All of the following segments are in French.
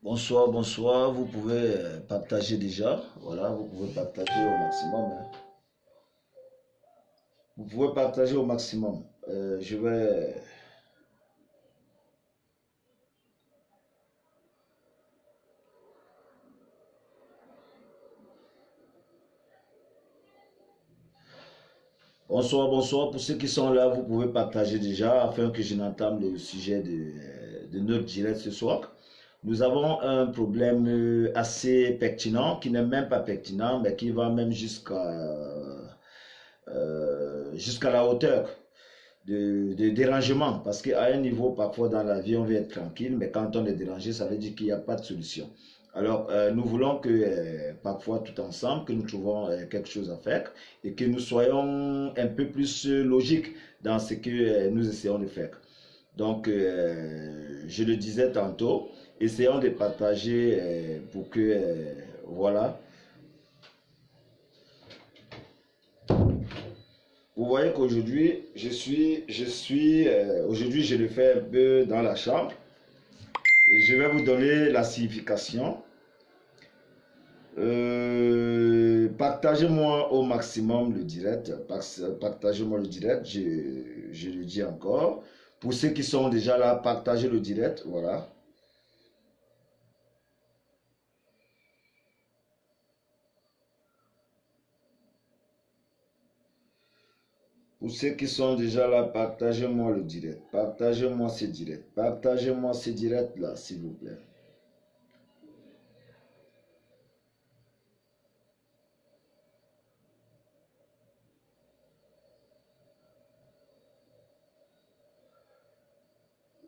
Bonsoir, bonsoir. Vous pouvez partager déjà. Voilà, vous pouvez partager au maximum, hein. Vous pouvez partager au maximum. Je vais. Bonsoir, bonsoir. Pour ceux qui sont là, vous pouvez partager déjà afin que je n'entame le sujet de notre direct ce soir. Nous avons un problème assez pertinent, qui n'est même pas pertinent, mais qui va même jusqu'à la hauteur de dérangement. Parce qu'à un niveau, parfois dans la vie, on veut être tranquille, mais quand on est dérangé, ça veut dire qu'il n'y a pas de solution. Alors, nous voulons que parfois tout ensemble, que nous trouvons quelque chose à faire et que nous soyons un peu plus logiques dans ce que nous essayons de faire. Donc, je le disais tantôt, essayons de partager pour que, voilà. Vous voyez qu'aujourd'hui, aujourd'hui, je le fais un peu dans la chambre et je vais vous donner la signification. Partagez-moi au maximum le direct. Partagez-moi le direct, je le dis encore. Pour ceux qui sont déjà là, partagez le direct, voilà. Pour ceux qui sont déjà là, partagez-moi le direct. Partagez-moi ce direct. Partagez-moi ce direct là, s'il vous plaît.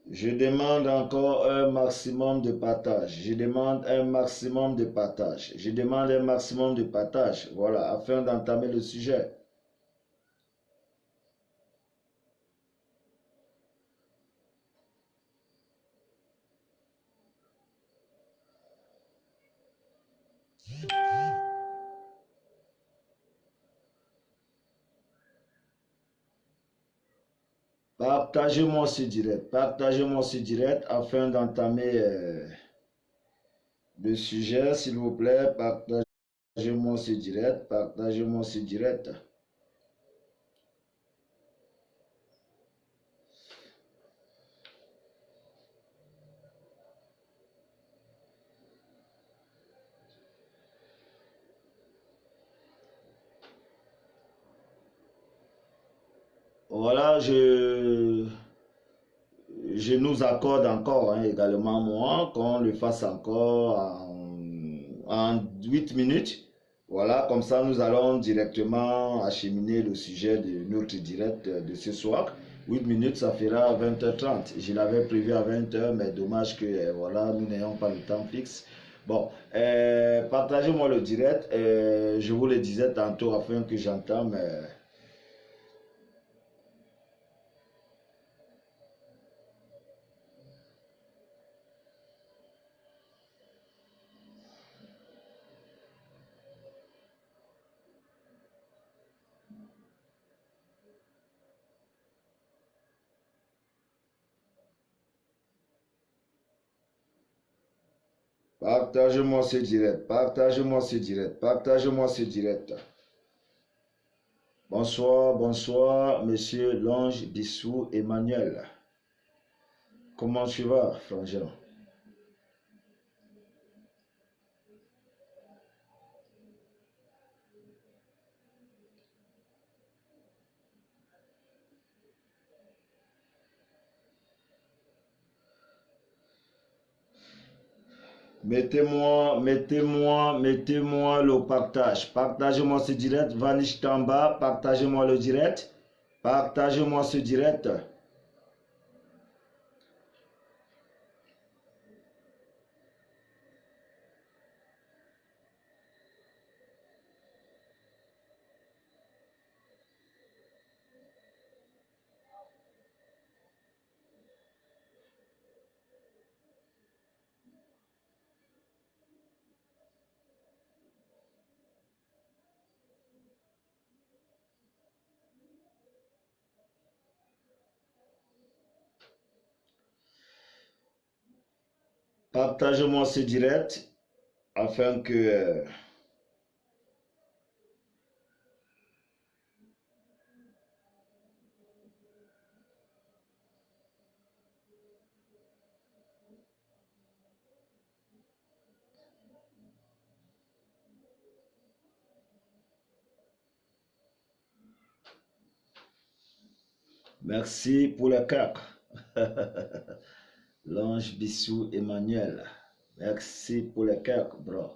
Je demande encore un maximum de partage. Je demande un maximum de partage. Je demande un maximum de partage. Voilà, afin d'entamer le sujet. Partagez-moi ce direct. Partagez-moi ce direct afin d'entamer le sujet, s'il vous plaît. Partagez-moi ce direct. Partagez-moi ce direct. Voilà, je nous accorde encore hein, également moi qu'on le fasse encore en 8 minutes. Voilà, comme ça nous allons directement acheminer le sujet de notre direct de ce soir. 8 minutes, ça fera 20h30. Je l'avais prévu à 20h, mais dommage que voilà, nous n'ayons pas le temps fixe. Bon, partagez-moi le direct. Je vous le disais tantôt afin que j'entame. Partagez-moi ce direct. Partagez-moi ce direct. Partagez-moi ce direct. Bonsoir, bonsoir, monsieur Lange Bissou Emmanuel. Comment tu vas, frangin? Mettez-moi le partage. Partagez-moi ce direct. Vanish Tamba, partagez-moi le direct. Partagez-moi ce direct. Partagez-moi ce direct afin que... Merci pour le cœur. L'ange Bissou Emmanuel. Merci pour le cœur, bro.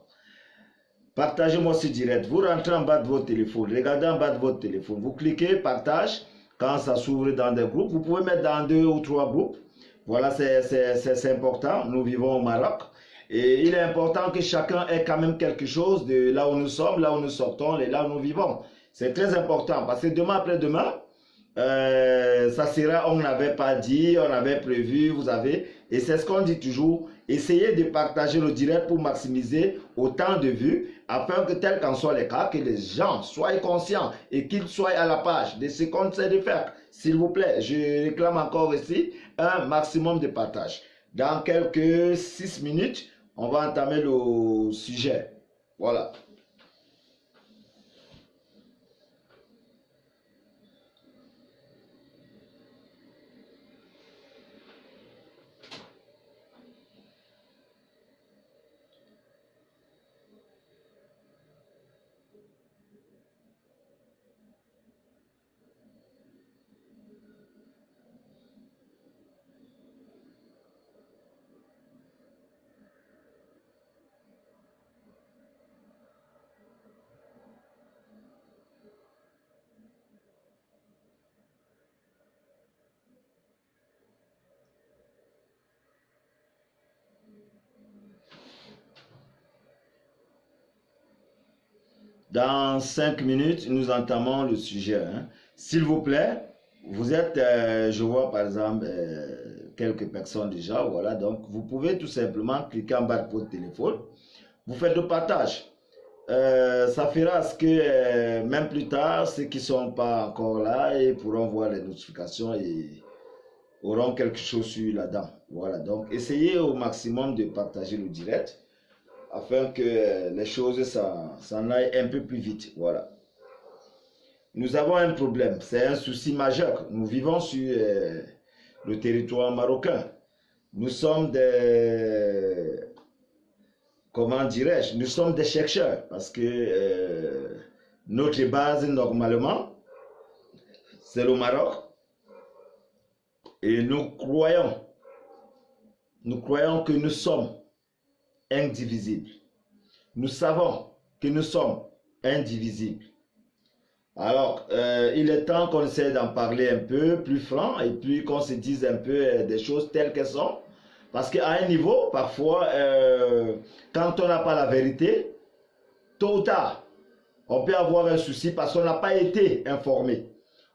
Partagez-moi ce direct. Vous rentrez en bas de votre téléphone. Regardez en bas de votre téléphone. Vous cliquez partage. Quand ça s'ouvre dans des groupes, vous pouvez mettre dans 2 ou 3 groupes. Voilà, c'est important. Nous vivons au Maroc. Et il est important que chacun ait quand même quelque chose de là où nous sommes, là où nous sortons et là où nous vivons. C'est très important parce que demain après-demain, ça sera, on n'avait pas dit, on avait prévu, vous avez, et c'est ce qu'on dit toujours, essayez de partager le direct pour maximiser autant de vues, afin que tel qu'en soit le cas, que les gens soient conscients et qu'ils soient à la page de ce qu'on essaie de faire. S'il vous plaît, je réclame encore ici un maximum de partage. Dans quelques 6 minutes, on va entamer le sujet. Voilà. Dans 5 minutes, nous entamons le sujet. Hein. S'il vous plaît, vous êtes, je vois par exemple quelques personnes déjà, voilà, donc vous pouvez tout simplement cliquer en bas de votre téléphone, vous faites le partage. Ça fera ce que même plus tard, ceux qui ne sont pas encore là et pourront voir les notifications et auront quelque chose sur là-dedans. Voilà, donc essayez au maximum de partager le direct afin que les choses s'en aillent un peu plus vite. Voilà. Nous avons un problème, c'est un souci majeur. Nous vivons sur le territoire marocain. Nous sommes des, comment dirais-je, nous sommes des chercheurs parce que notre base normalement, c'est le Maroc. Et nous croyons que nous sommes indivisibles. Nous savons que nous sommes indivisibles. Alors, il est temps qu'on essaie d'en parler un peu plus franc et puis qu'on se dise un peu des choses telles qu'elles sont. Parce qu'à un niveau, parfois, quand on n'a pas la vérité, tôt ou tard, on peut avoir un souci parce qu'on n'a pas été informé.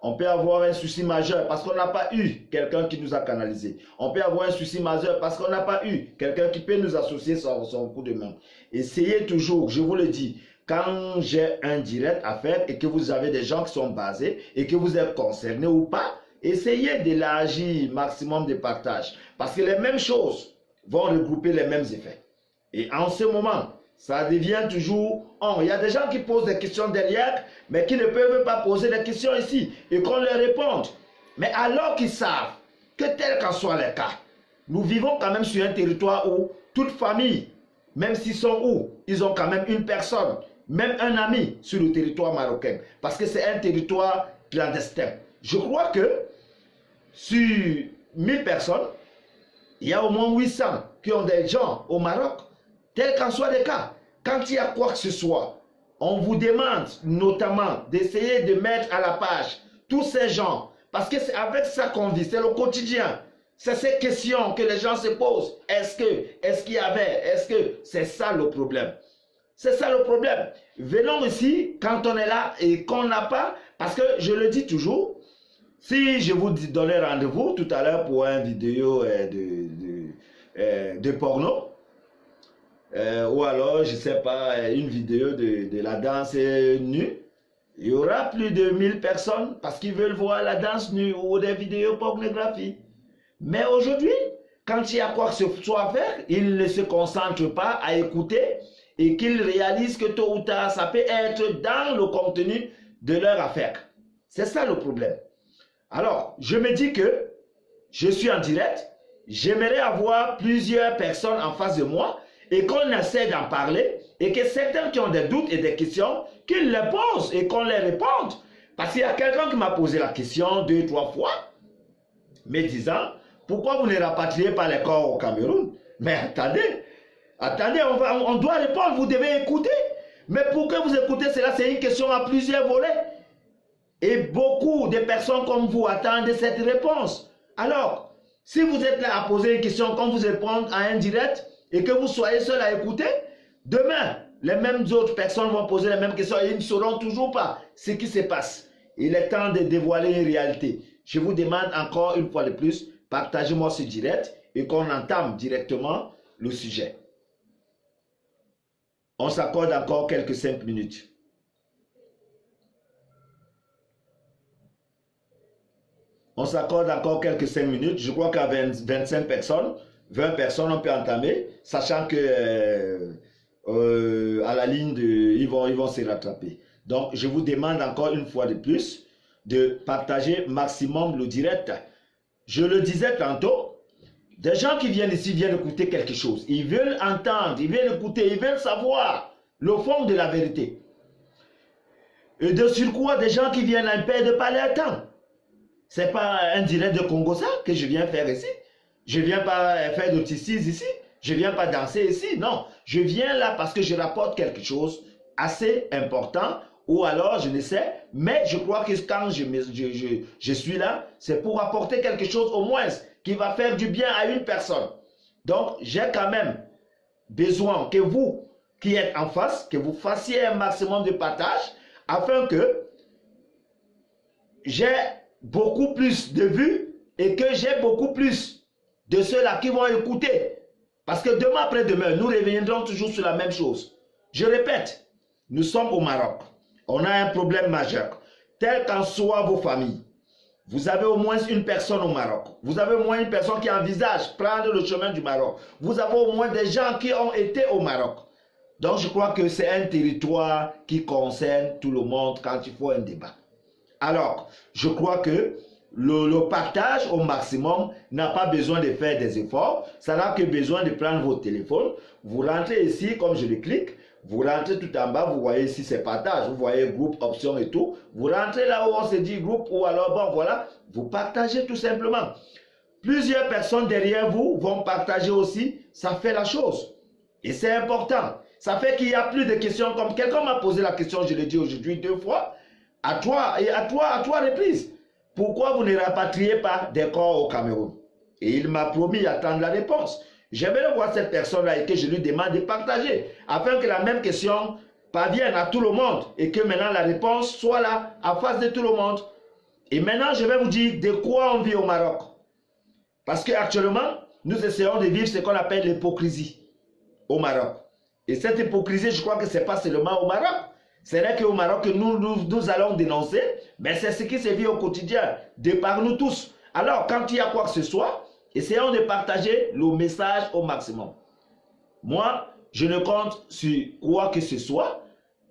On peut avoir un souci majeur parce qu'on n'a pas eu quelqu'un qui nous a canalisé. On peut avoir un souci majeur parce qu'on n'a pas eu quelqu'un qui peut nous associer son coup de main. Essayez toujours, je vous le dis, quand j'ai un direct à faire et que vous avez des gens qui sont basés et que vous êtes concernés ou pas, essayez d'élargir maximum de partage. Parce que les mêmes choses vont regrouper les mêmes effets. Et en ce moment, ça devient toujours... Il y a des gens qui posent des questions derrière, mais qui ne peuvent pas poser des questions ici et qu'on leur réponde. Mais alors qu'ils savent que tel qu'en soit le cas, nous vivons quand même sur un territoire où toute famille, même s'ils sont où, ils ont quand même une personne, même un ami sur le territoire marocain. Parce que c'est un territoire clandestin. Je crois que sur 1000 personnes, il y a au moins 800 qui ont des gens au Maroc. Tel qu'en soit le cas, quand il y a quoi que ce soit, on vous demande notamment d'essayer de mettre à la page tous ces gens, parce que c'est avec ça qu'on vit, c'est le quotidien. C'est ces questions que les gens se posent. Est-ce qu'il y avait, est-ce que c'est ça le problème? C'est ça le problème. Venons ici quand on est là et qu'on n'a pas, parce que je le dis toujours, si je vous donnais rendez-vous tout à l'heure pour une vidéo de porno, ou alors, je ne sais pas, une vidéo de la danse nue, il y aura plus de 1000 personnes parce qu'ils veulent voir la danse nue ou des vidéos pornographiques. Mais aujourd'hui, quand il y a quoi que ce soit à faire, ils ne se concentrent pas à écouter et qu'ils réalisent que tôt ou tard, ça peut être dans le contenu de leur affaire. C'est ça le problème. Alors, je me dis que je suis en direct, j'aimerais avoir plusieurs personnes en face de moi et qu'on essaie d'en parler et que certains qui ont des doutes et des questions, qu'ils les posent et qu'on les réponde. Parce qu'il y a quelqu'un qui m'a posé la question 2, 3 fois, me disant, pourquoi vous ne rapatriez pas les corps au Cameroun? Mais attendez, on doit répondre, vous devez écouter. Mais pour que vous écoutez cela, c'est une question à plusieurs volets. Et beaucoup de personnes comme vous attendent cette réponse. Alors, si vous êtes là à poser une question, quand vous répondez à un direct, et que vous soyez seul à écouter, demain, les mêmes autres personnes vont poser les mêmes questions et ils ne sauront toujours pas ce qui se passe. Il est temps de dévoiler une réalité. Je vous demande encore une fois de plus, partagez-moi ce direct et qu'on entame directement le sujet. On s'accorde encore quelques 5 minutes. On s'accorde encore quelques 5 minutes. Je crois qu'à 25 personnes, 20 personnes, on peut entamer, sachant que à la ligne, ils vont se rattraper. Donc, je vous demande encore une fois de plus de partager maximum le direct. Je le disais tantôt, des gens qui viennent ici viennent écouter quelque chose. Ils veulent entendre, ils veulent écouter, ils veulent savoir le fond de la vérité. Et de surcroît, des gens qui viennent en paix de pas leur temps. Ce n'est pas un direct de Congo ça que je viens faire ici. Je ne viens pas faire de tissus ici. Je ne viens pas danser ici. Non, je viens là parce que je rapporte quelque chose assez important ou alors je ne sais. Mais je crois que quand je suis là, c'est pour apporter quelque chose au moins qui va faire du bien à une personne. Donc, j'ai quand même besoin que vous qui êtes en face, que vous fassiez un maximum de partage afin que j'ai beaucoup plus de vues et que j'ai beaucoup plus de ceux-là qui vont écouter. Parce que demain après-demain, nous reviendrons toujours sur la même chose. Je répète, nous sommes au Maroc. On a un problème majeur. Tel qu'en soit vos familles, vous avez au moins une personne au Maroc. Vous avez au moins une personne qui envisage prendre le chemin du Maroc. Vous avez au moins des gens qui ont été au Maroc. Donc je crois que c'est un territoire qui concerne tout le monde quand il faut un débat. Alors, je crois que le partage au maximum n'a pas besoin de faire des efforts. Ça n'a que besoin de prendre votre téléphone. Vous rentrez ici, comme je le clique. Vous rentrez tout en bas, vous voyez ici c'est partage. Vous voyez groupe, options et tout. Vous rentrez là où on se dit groupe ou alors bon voilà. Vous partagez tout simplement. Plusieurs personnes derrière vous vont partager aussi. Ça fait la chose. Et c'est important. Ça fait qu'il n'y a plus de questions comme quelqu'un m'a posé la question, je l'ai dit aujourd'hui 2 fois. À toi et à trois reprises. Pourquoi vous ne rapatriez pas des corps au Cameroun? Et il m'a promis d'attendre la réponse. J'aimerais voir cette personne-là et que je lui demande de partager, afin que la même question parvienne à tout le monde et que maintenant la réponse soit là, en face de tout le monde. Et maintenant, je vais vous dire de quoi on vit au Maroc. Parce qu'actuellement, nous essayons de vivre ce qu'on appelle l'hypocrisie au Maroc. Et cette hypocrisie, je crois que ce n'est pas seulement au Maroc. C'est vrai qu'au Maroc, nous allons dénoncer, mais c'est ce qui se vit au quotidien, de par nous tous. Alors, quand il y a quoi que ce soit, essayons de partager le message au maximum. Moi, je ne compte sur quoi que ce soit,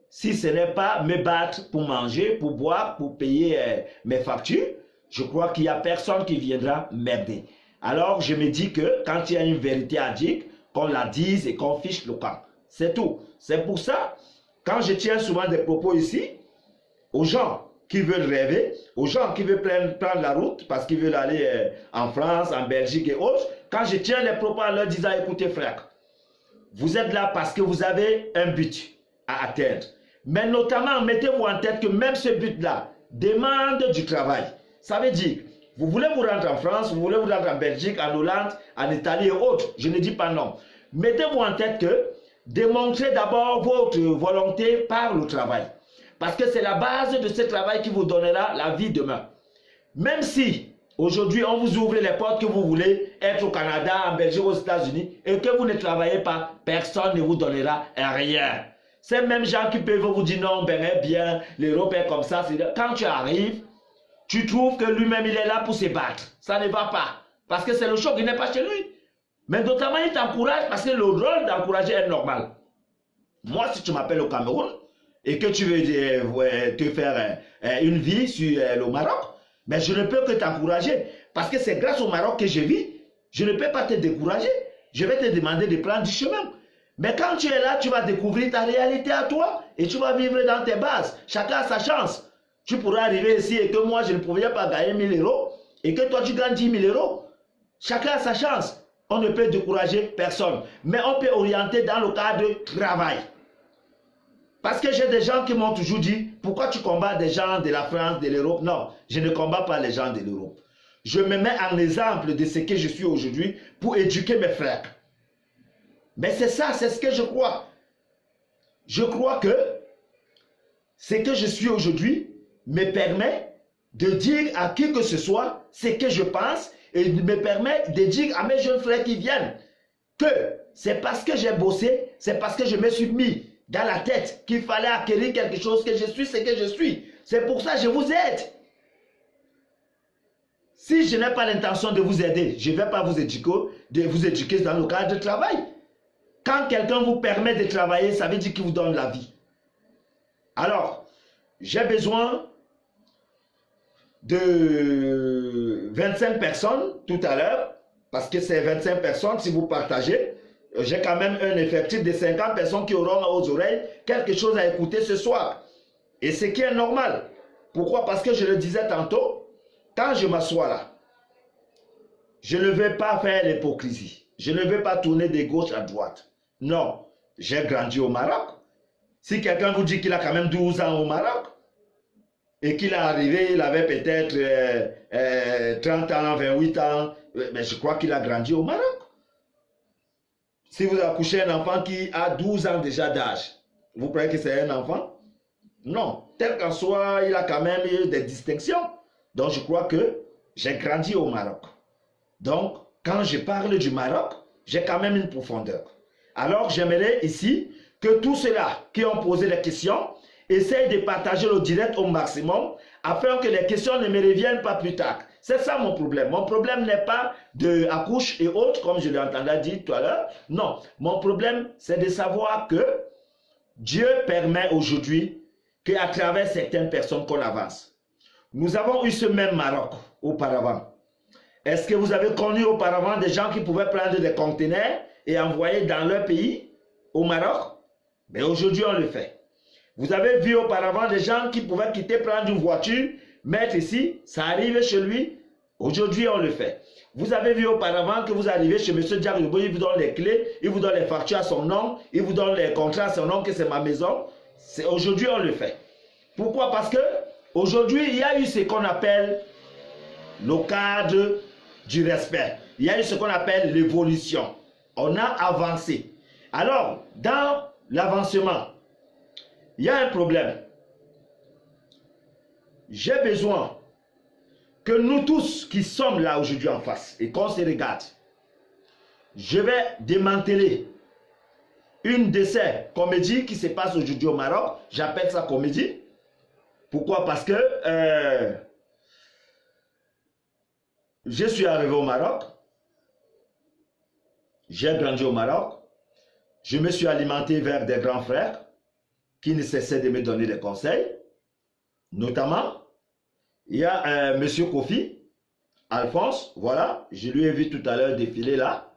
si ce n'est pas me battre pour manger, pour boire, pour payer mes factures. Je crois qu'il n'y a personne qui viendra m'aider. Alors, je me dis que quand il y a une vérité à dire, qu'on la dise et qu'on fiche le camp. C'est tout. C'est pour ça, quand je tiens souvent des propos ici, aux gens qui veulent rêver, aux gens qui veulent prendre la route parce qu'ils veulent aller en France, en Belgique et autres, quand je tiens les propos en leur disant, écoutez frère, vous êtes là parce que vous avez un but à atteindre. Mais notamment, mettez-vous en tête que même ce but-là demande du travail. Ça veut dire, vous voulez vous rendre en France, vous voulez vous rendre en Belgique, en Hollande, en Italie et autres, je ne dis pas non. Mettez-vous en tête que démontrez d'abord votre volonté par le travail. Parce que c'est la base de ce travail qui vous donnera la vie demain. Même si aujourd'hui on vous ouvre les portes que vous voulez être au Canada, en Belgique, aux États-Unis et que vous ne travaillez pas, personne ne vous donnera rien. Ces mêmes gens qui peuvent vous dire non, ben bien, l'Europe est comme ça. Quand tu arrives, tu trouves que lui-même il est là pour se battre. Ça ne va pas. Parce que c'est le choc, il n'est pas chez lui. Mais notamment, il t'encourage parce que le rôle d'encourager est normal. Moi, si tu m'appelles au Cameroun et que tu veux te faire une vie sur le Maroc, mais je ne peux que t'encourager. Parce que c'est grâce au Maroc que je vis. Je ne peux pas te décourager. Je vais te demander de prendre du chemin. Mais quand tu es là, tu vas découvrir ta réalité à toi et tu vas vivre dans tes bases. Chacun a sa chance. Tu pourras arriver ici et que moi, je ne pourrais pas gagner 1000 euros et que toi, tu gagnes 10 000 euros. Chacun a sa chance. On ne peut décourager personne. Mais on peut orienter dans le cadre de travail. Parce que j'ai des gens qui m'ont toujours dit, pourquoi tu combats des gens de la France, de l'Europe? Non, je ne combats pas les gens de l'Europe. Je me mets en exemple de ce que je suis aujourd'hui pour éduquer mes frères. Mais c'est ça, c'est ce que je crois. Je crois que ce que je suis aujourd'hui me permet de dire à qui que ce soit ce que je pense et me permet de dire à mes jeunes frères qui viennent que c'est parce que j'ai bossé, c'est parce que je me suis mis dans la tête qu'il fallait acquérir quelque chose, que je suis ce que je suis. C'est pour ça que je vous aide. Si je n'ai pas l'intention de vous aider, je ne vais pas vous éduquer dans le cadre de travail. Quand quelqu'un vous permet de travailler, ça veut dire qu'il vous donne la vie. Alors, j'ai besoin de 25 personnes tout à l'heure, parce que c'est 25 personnes, si vous partagez, j'ai quand même un effectif de 50 personnes qui auront aux oreilles quelque chose à écouter ce soir. Et ce qui est normal. Pourquoi? Parce que je le disais tantôt, quand je m'assois là, je ne vais pas faire l'hypocrisie. Je ne vais pas tourner de gauche à droite. Non, j'ai grandi au Maroc. Si quelqu'un vous dit qu'il a quand même 12 ans au Maroc, et qu'il est arrivé, il avait peut-être 30 ans, 28 ans, mais je crois qu'il a grandi au Maroc. Si vous accouchez un enfant qui a 12 ans déjà d'âge, vous croyez que c'est un enfant? Non, tel qu'en soit, il a quand même eu des distinctions. Donc je crois que j'ai grandi au Maroc. Donc, quand je parle du Maroc, j'ai quand même une profondeur. Alors, j'aimerais ici que tous ceux-là qui ont posé des questions essayent de partager le direct au maximum afin que les questions ne me reviennent pas plus tard. C'est ça mon problème. Mon problème n'est pas de accouche et autres, comme je l'ai entendu dire tout à l'heure. Non, mon problème, c'est de savoir que Dieu permet aujourd'hui qu'à travers certaines personnes qu'on avance. Nous avons eu ce même Maroc auparavant. Est-ce que vous avez connu auparavant des gens qui pouvaient prendre des conteneurs et envoyer dans leur pays, au Maroc? Mais aujourd'hui, on le fait. Vous avez vu auparavant des gens qui pouvaient quitter, prendre une voiture, mettre ici, ça arrive chez lui. Aujourd'hui, on le fait. Vous avez vu auparavant que vous arrivez chez M. Diagobo, il vous donne les clés, il vous donne les factures à son nom, il vous donne les contrats à son nom, que c'est ma maison. Aujourd'hui, on le fait. Pourquoi? Parce que aujourd'hui, il y a eu ce qu'on appelle le cadre du respect. Il y a eu ce qu'on appelle l'évolution. On a avancé. Alors, dans l'avancement, il y a un problème. J'ai besoin que nous tous qui sommes là aujourd'hui en face et qu'on se regarde, je vais démanteler une de ces comédies qui se passe aujourd'hui au Maroc. J'appelle ça comédie. Pourquoi? Parce que je suis arrivé au Maroc, j'ai grandi au Maroc, je me suis alimenté vers des grands frères qui ne cessaient de me donner des conseils. Notamment, il y a Monsieur Kofi, Alphonse, voilà, je lui ai vu tout à l'heure défiler là.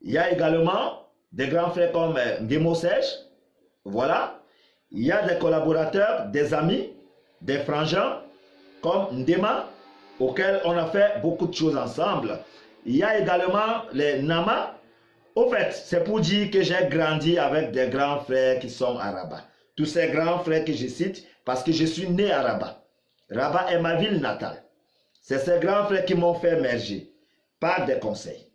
Il y a également des grands frères comme Ngemo Sej, voilà. Il y a des collaborateurs, des amis, des frangins comme Ndema, auxquels on a fait beaucoup de choses ensemble. Il y a également les Nama. Au fait, c'est pour dire que j'ai grandi avec des grands frères qui sont à Rabat. Tous ces grands frères que je cite, parce que je suis né à Rabat. Rabat est ma ville natale. C'est ces grands frères qui m'ont fait émerger par des conseils,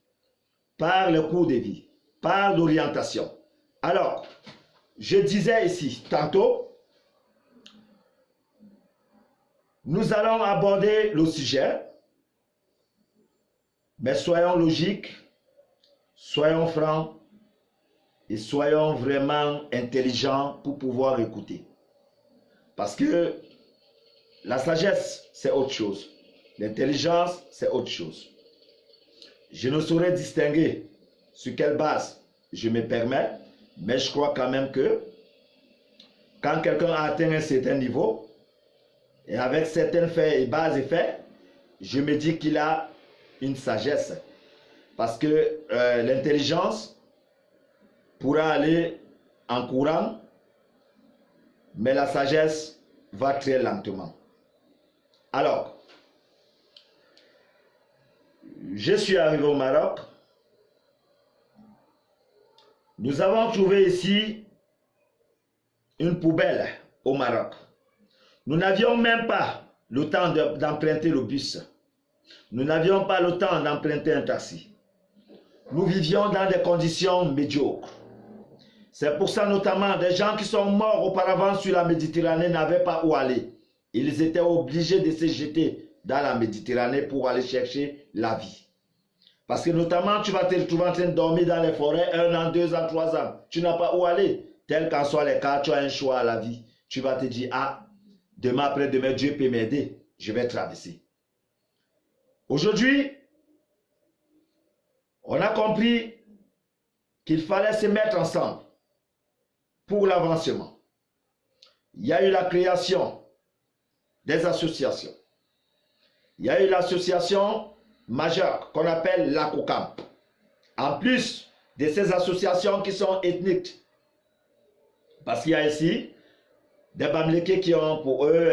par le cours de vie, par l'orientation. Alors, je disais ici tantôt, nous allons aborder le sujet, mais soyons logiques, soyons francs et soyons vraiment intelligents pour pouvoir écouter. Parce que la sagesse, c'est autre chose. L'intelligence, c'est autre chose. Je ne saurais distinguer sur quelle base je me permets, mais je crois quand même que quand quelqu'un a atteint un certain niveau, et avec certains faits et bases et faits, je me dis qu'il a une sagesse. Parce que l'intelligence pourra aller en courant, mais la sagesse va très lentement. Alors, je suis arrivé au Maroc. Nous avons trouvé ici une poubelle au Maroc. Nous n'avions même pas le temps d'emprunter le bus. Nous n'avions pas le temps d'emprunter un taxi. Nous vivions dans des conditions médiocres. C'est pour ça notamment des gens qui sont morts auparavant sur la Méditerranée n'avaient pas où aller. Ils étaient obligés de se jeter dans la Méditerranée pour aller chercher la vie. Parce que notamment tu vas te retrouver en train de dormir dans les forêts 1 an, 2 ans, 3 ans. Tu n'as pas où aller. Tel qu'en soit les cas, tu as un choix à la vie. Tu vas te dire, ah, demain après-demain, Dieu peut m'aider. Je vais traverser. Aujourd'hui, on a compris qu'il fallait se mettre ensemble pour l'avancement. Il y a eu la création des associations. Il y a eu l'association majeure qu'on appelle la COCAM. En plus de ces associations qui sont ethniques. Parce qu'il y a ici des Bamileke qui ont pour eux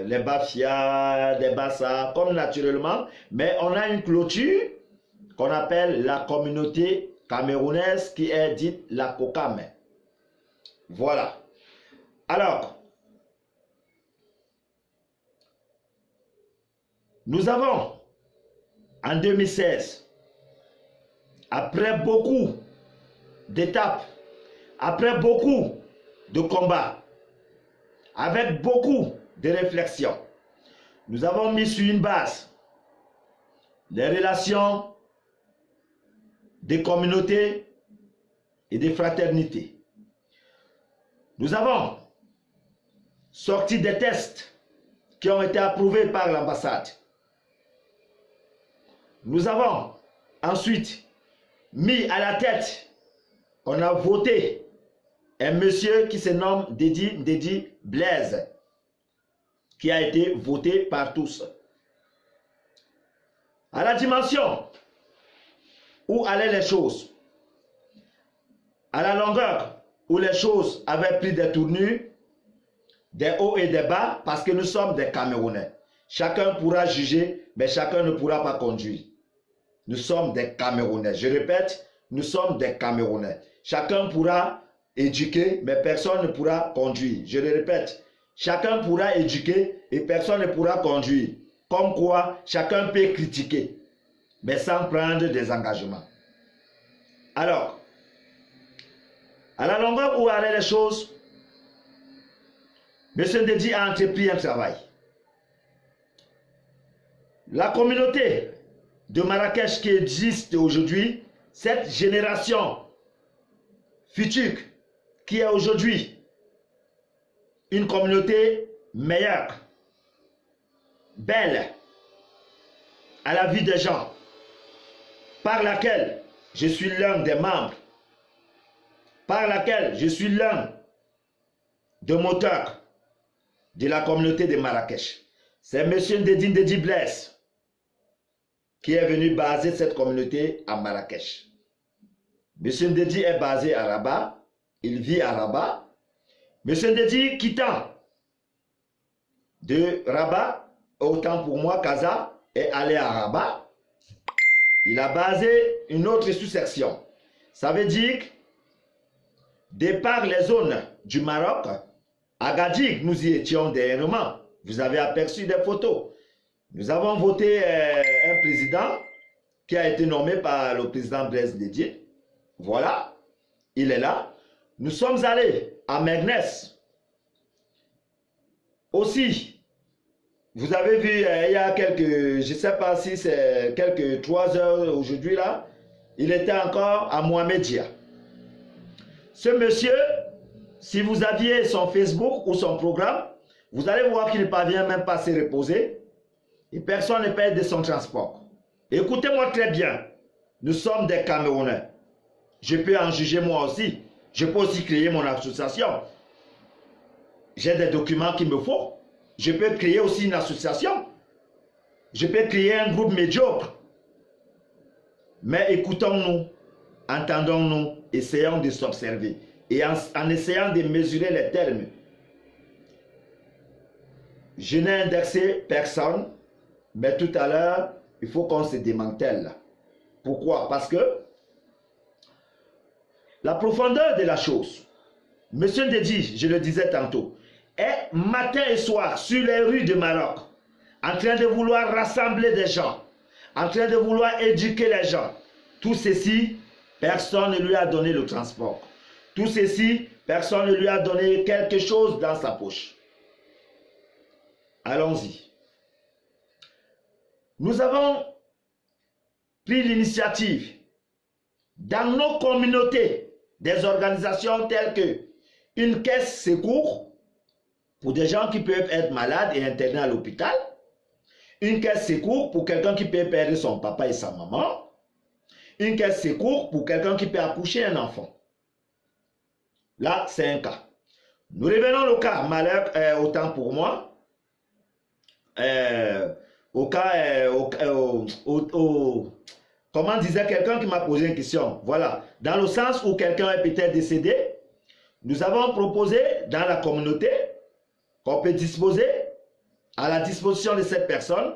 les Bafia, des Bassa, comme naturellement. Mais on a une clôture qu'on appelle la communauté camerounaise qui est dite la COCAM. Voilà. Alors, nous avons, en 2016, après beaucoup d'étapes, après beaucoup de combats, avec beaucoup de réflexions, nous avons mis sur une base les relations des communautés et des fraternités. Nous avons sorti des tests qui ont été approuvés par l'ambassade. Nous avons ensuite mis à la tête, on a voté un monsieur qui se nomme Dedi Blaise, qui a été voté par tous. À la dimension où allaient les choses, à la longueur où les choses avaient pris des tournures, des hauts et des bas, parce que nous sommes des Camerounais. Chacun pourra juger, mais chacun ne pourra pas conduire. Nous sommes des Camerounais. Je répète, nous sommes des Camerounais. Chacun pourra éduquer, mais personne ne pourra conduire. Je le répète, chacun pourra éduquer et personne ne pourra conduire. Comme quoi, chacun peut critiquer, mais sans prendre des engagements. Alors, à la longueur où allaient les choses, M. Dedi a entrepris un travail. La communauté de Marrakech qui existe aujourd'hui, cette génération future qui est aujourd'hui une communauté meilleure, belle, à la vie des gens, par laquelle je suis l'un des membres, par laquelle je suis l'un des moteurs de la communauté de Marrakech. C'est M. Dedi Blaise qui est venu baser cette communauté à Marrakech. M. Dedi est basé à Rabat, il vit à Rabat. M. Dedi quittant de Rabat, autant pour moi, Casa, est allé à Rabat. Il a basé une autre sous-section. Ça veut dire que, de par les zones du Maroc, Agadir, nous y étions dernièrement. Vous avez aperçu des photos. Nous avons voté un président qui a été nommé par le président Blaise Dedi. Voilà, il est là. Nous sommes allés à Meknès. Aussi, vous avez vu, il y a quelques, je ne sais pas si c'est quelques 3 heures aujourd'hui là, il était encore à Mohamedia. Ce monsieur, si vous aviez son Facebook ou son programme, vous allez voir qu'il ne parvient même pas à se reposer et personne ne paye de son transport. Écoutez-moi très bien. Nous sommes des Camerounais. Je peux en juger moi aussi. Je peux aussi créer mon association. J'ai des documents qu'il me faut. Je peux créer aussi une association. Je peux créer un groupe médiocre. Mais écoutons-nous, entendons-nous, essayons de s'observer. Et en essayant de mesurer les termes. Je n'ai indexé personne, mais tout à l'heure, il faut qu'on se démantèle. Pourquoi? Parce que la profondeur de la chose, Monsieur Ndédi, je le disais tantôt, est matin et soir sur les rues de Maroc, en train de vouloir rassembler des gens, en train de vouloir éduquer les gens. Tout ceci, personne ne lui a donné le transport. Tout ceci, personne ne lui a donné quelque chose dans sa poche. Allons-y. Nous avons pris l'initiative dans nos communautés des organisations telles que une caisse secours pour des gens qui peuvent être malades et internés à l'hôpital, une caisse secours pour quelqu'un qui peut perdre son papa et sa maman, une caisse secours pour quelqu'un qui peut accoucher un enfant. Là, c'est un cas. Nous revenons au cas, malheur, autant pour moi, comment disait quelqu'un qui m'a posé une question. Voilà, dans le sens où quelqu'un est peut-être décédé, nous avons proposé dans la communauté qu'on peut disposer à la disposition de cette personne,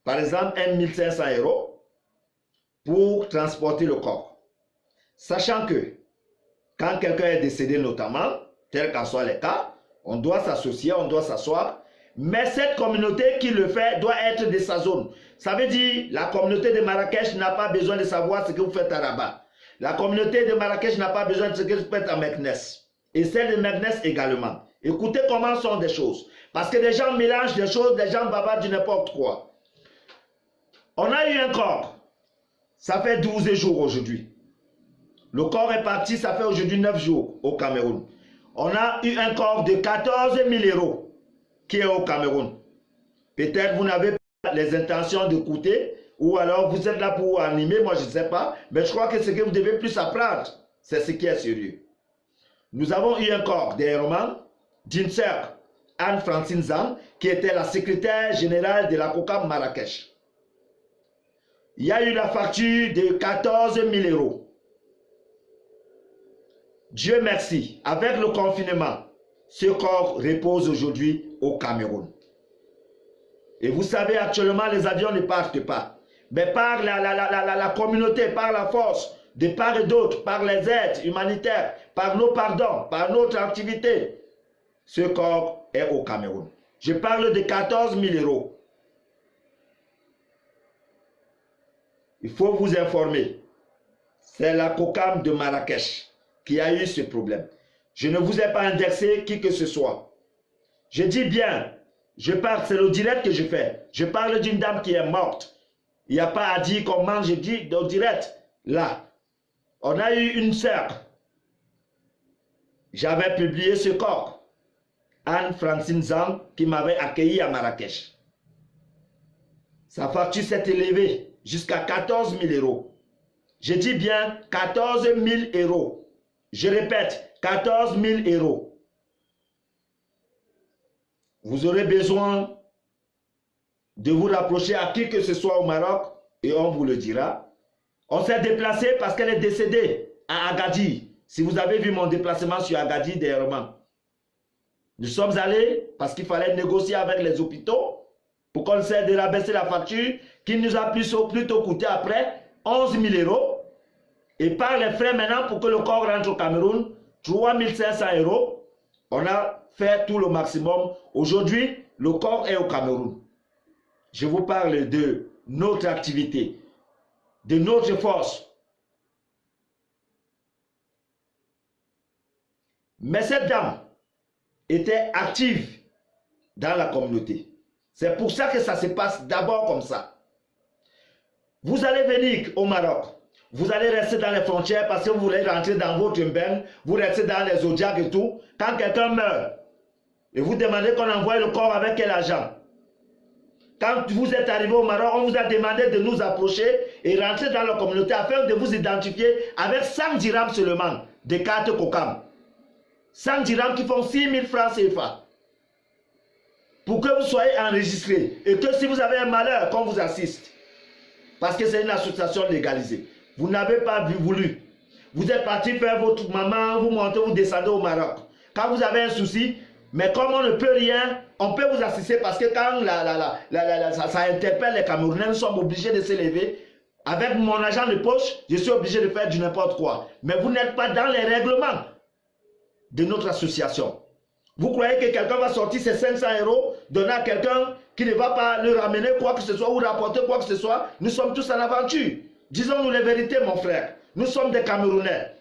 par exemple 1 500 € pour transporter le corps. Sachant que quand quelqu'un est décédé notamment, tel qu'en soit les cas, on doit s'associer, on doit s'asseoir. Mais cette communauté qui le fait doit être de sa zone. Ça veut dire la communauté de Marrakech n'a pas besoin de savoir ce que vous faites à Rabat. La communauté de Marrakech n'a pas besoin de ce que vous faites à Meknes. Et celle de Meknes également. Écoutez comment sont des choses. Parce que les gens mélangent des choses, les gens bavardent du n'importe quoi. On a eu un corps. Ça fait 12 jours aujourd'hui. Le corps est parti, ça fait aujourd'hui 9 jours au Cameroun. On a eu un corps de 14 000 € qui est au Cameroun. Peut-être vous n'avez pas les intentions d'écouter, ou alors vous êtes là pour animer, moi je ne sais pas, mais je crois que ce que vous devez plus apprendre, c'est ce qui est sérieux. Nous avons eu un corps d'Herman, d'une sœur, Anne-Francine Zang, qui était la secrétaire générale de la COCAM Marrakech. Il y a eu la facture de 14 000 €. Dieu merci, avec le confinement, ce corps repose aujourd'hui au Cameroun. Et vous savez, actuellement, les avions ne partent pas. Mais par la communauté, par la force, de part et d'autre, par les aides humanitaires, par nos pardons, par notre activité, ce corps est au Cameroun. Je parle de 14 000 €. Il faut vous informer. C'est la COCAM de Marrakech qui a eu ce problème. Je ne vous ai pas indexé qui que ce soit. Je dis bien, je parle, c'est le direct que je fais. Je parle d'une dame qui est morte. Il n'y a pas à dire comment je dis au direct. Là, on a eu une sœur. J'avais publié ce corps. Anne-Francine Zang qui m'avait accueilli à Marrakech. Sa facture s'est élevée jusqu'à 14 000 €. Je dis bien 14 000 €. Je répète, 14 000 €. Vous aurez besoin de vous rapprocher à qui que ce soit au Maroc et on vous le dira. On s'est déplacé parce qu'elle est décédée à Agadir. Si vous avez vu mon déplacement sur Agadir dernièrement. Nous sommes allés parce qu'il fallait négocier avec les hôpitaux pour qu'on essaie de rabaisser la facture qui nous a plutôt coûté après 11 000 €. Et par les frais maintenant pour que le corps rentre au Cameroun, 3 500 €. On a fait tout le maximum. Aujourd'hui, le corps est au Cameroun. Je vous parle de notre activité, de notre force. Mais cette dame était active dans la communauté. C'est pour ça que ça se passe d'abord comme ça. Vous allez venir au Maroc. Vous allez rester dans les frontières parce que vous voulez rentrer dans votre bain, vous restez dans les zodiacs et tout. Quand quelqu'un meurt, et vous demandez qu'on envoie le corps avec quel argent? Quand vous êtes arrivé au Maroc, on vous a demandé de nous approcher et rentrer dans la communauté afin de vous identifier avec 100 dirhams seulement de cartes COCAM. 100 dirhams qui font 6 000 francs CFA. Pour que vous soyez enregistré et que si vous avez un malheur, qu'on vous assiste. Parce que c'est une association légalisée. Vous n'avez pas voulu. Vous êtes parti faire votre maman, vous montez, vous descendez au Maroc. Quand vous avez un souci, mais comme on ne peut rien, on peut vous assister parce que quand ça interpelle les Camerounais, nous sommes obligés de se lever. Avec mon argent de poche, je suis obligé de faire du n'importe quoi. Mais vous n'êtes pas dans les règlements de notre association. Vous croyez que quelqu'un va sortir ses 500 €, donner à quelqu'un qui ne va pas le ramener quoi que ce soit ou rapporter quoi que ce soit? Nous sommes tous en aventure. Disons-nous les vérités, mon frère. Nous sommes des Camerounais.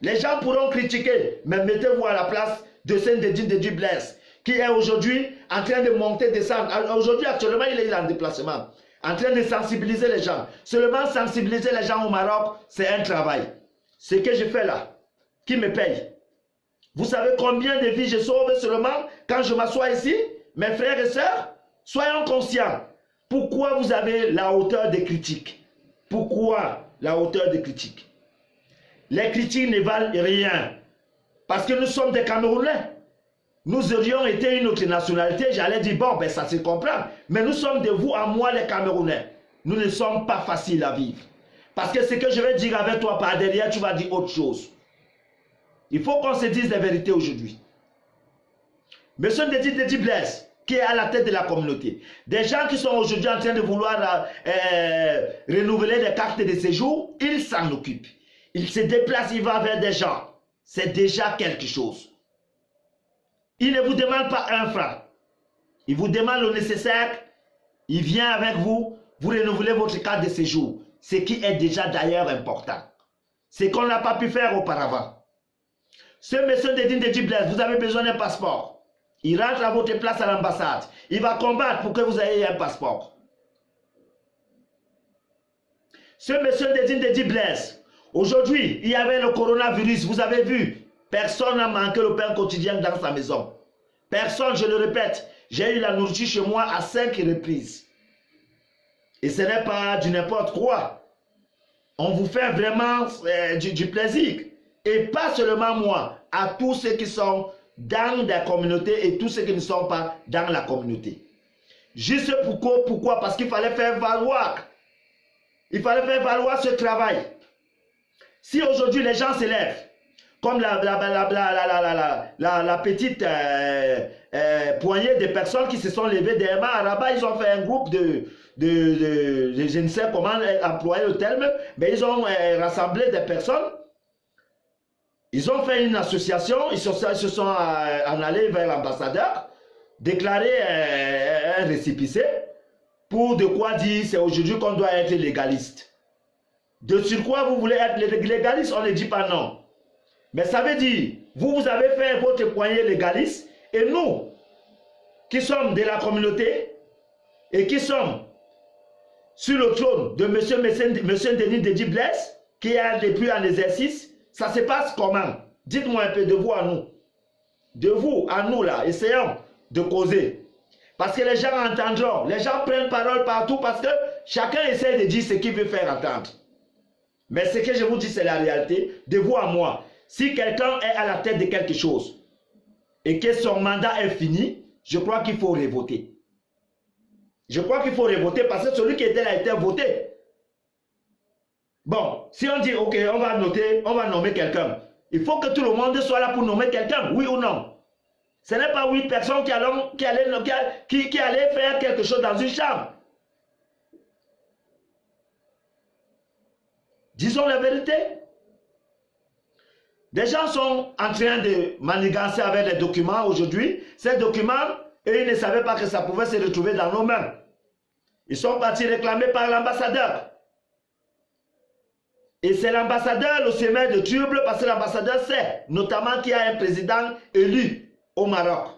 Les gens pourront critiquer, mais mettez-vous à la place de Saint-Dédine de Blaise, qui est aujourd'hui en train de monter, descendre. Aujourd'hui, actuellement, il est en déplacement, en train de sensibiliser les gens. Seulement sensibiliser les gens au Maroc, c'est un travail. Ce que je fais là, qui me paye? Vous savez combien de vies je sauve seulement quand je m'assois ici? Mes frères et sœurs, soyons conscients. Pourquoi vous avez la hauteur des critiques? Pourquoi la hauteur des critiques? Les critiques ne valent rien. Parce que nous sommes des Camerounais. Nous aurions été une autre nationalité, j'allais dire, bon, ben ça se comprend. Mais nous sommes de vous à moi, les Camerounais. Nous ne sommes pas faciles à vivre. Parce que ce que je vais dire avec toi par derrière, tu vas dire autre chose. Il faut qu'on se dise la vérité aujourd'hui. Monsieur Dédi Blaise, qui est à la tête de la communauté, des gens qui sont aujourd'hui en train de vouloir renouveler les cartes de séjour, il s'en occupe. Il se déplace, il va vers des gens. C'est déjà quelque chose. Il ne vous demande pas un franc. Il vous demande le nécessaire. Il vient avec vous, vous renouvelez votre carte de séjour. Ce qui est déjà d'ailleurs important. Ce qu'on n'a pas pu faire auparavant. Ce monsieur Dédi Blaise, vous avez besoin d'un passeport. Il rentre à votre place à l'ambassade. Il va combattre pour que vous ayez un passeport. Ce monsieur Dédi Blaise, aujourd'hui, il y avait le coronavirus, vous avez vu. Personne n'a manqué le pain quotidien dans sa maison. Personne, je le répète, j'ai eu la nourriture chez moi à 5 reprises. Et ce n'est pas du n'importe quoi. On vous fait vraiment du plaisir. Et pas seulement moi, à tous ceux qui sont dans la communauté et tous ceux qui ne sont pas dans la communauté. Juste pourquoi? Parce qu'il fallait faire valoir. Il fallait faire valoir ce travail. Si aujourd'hui les gens se lèvent, comme la petite poignée de personnes qui se sont levées derrière à Rabat, ils ont fait un groupe je ne sais comment employer le terme, mais ils ont rassemblé des personnes. Ils ont fait une association, ils se sont en allés vers l'ambassadeur, déclarer un récépissé pour de quoi dire c'est aujourd'hui qu'on doit être légaliste. De sur quoi vous voulez être légaliste, on ne dit pas non. Mais ça veut dire, vous avez fait votre poignée légaliste et nous, qui sommes de la communauté et qui sommes sur le trône de M. Dédi Blaise, qui est depuis en exercice, ça se passe comment? Dites-moi un peu de vous à nous. De vous à nous là, essayons de causer. Parce que les gens entendront, les gens prennent parole partout parce que chacun essaie de dire ce qu'il veut faire entendre. Mais ce que je vous dis, c'est la réalité. De vous à moi, si quelqu'un est à la tête de quelque chose et que son mandat est fini, je crois qu'il faut revoter. Je crois qu'il faut revoter parce que celui qui était là a été voté. Bon, si on dit, ok, on va nommer quelqu'un. Il faut que tout le monde soit là pour nommer quelqu'un, oui ou non. Ce n'est pas 8 personnes qui allaient faire quelque chose dans une chambre. Disons la vérité. Des gens sont en train de manigancer avec les documents aujourd'hui. Ces documents, et ils ne savaient pas que ça pouvait se retrouver dans nos mains. Ils sont partis réclamés par l'ambassadeur. Et c'est l'ambassadeur le semeur de trouble parce que l'ambassadeur sait, notamment qu'il y a un président élu au Maroc.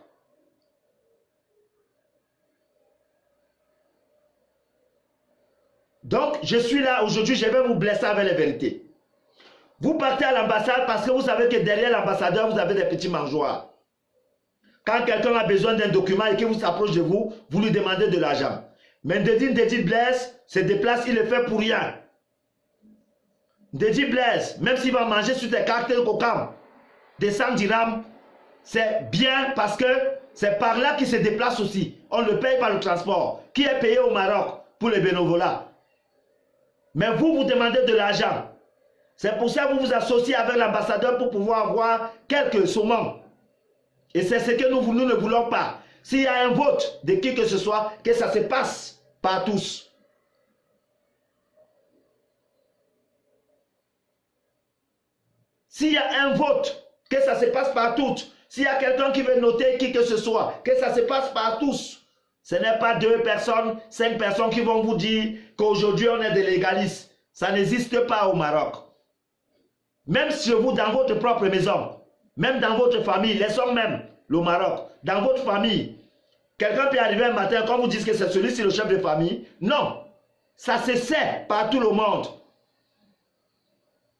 Donc, je suis là aujourd'hui, je vais vous blesser avec les vérités. Vous partez à l'ambassade parce que vous savez que derrière l'ambassadeur, vous avez des petits mangeoires. Quand quelqu'un a besoin d'un document et qu'il vous s'approche de vous, vous lui demandez de l'argent. Mais Ndedi Blaise se déplace, il le fait pour rien. Ndedi Blaise, même s'il va manger sur tes cartes de Kokam, des 100 dirhams, c'est bien parce que c'est par là qu'il se déplace aussi. On le paye par le transport, qui est payé au Maroc pour les bénévolats. Mais vous demandez de l'argent. C'est pour ça que vous vous associez avec l'ambassadeur pour pouvoir avoir quelques saumons. Et c'est ce que nous ne voulons pas. S'il y a un vote de qui que ce soit, que ça se passe par tous. S'il y a un vote, que ça se passe par toutes. S'il y a quelqu'un qui veut noter qui que ce soit, que ça se passe par tous. Ce n'est pas 2 personnes, 5 personnes qui vont vous dire qu'aujourd'hui on est des légalistes. Ça n'existe pas au Maroc. Même chez vous, dans votre propre maison, même dans votre famille, laissons même le Maroc, dans votre famille, quelqu'un peut arriver un matin, quand vous dites que c'est celui-ci le chef de famille, non, ça se sait par tout le monde.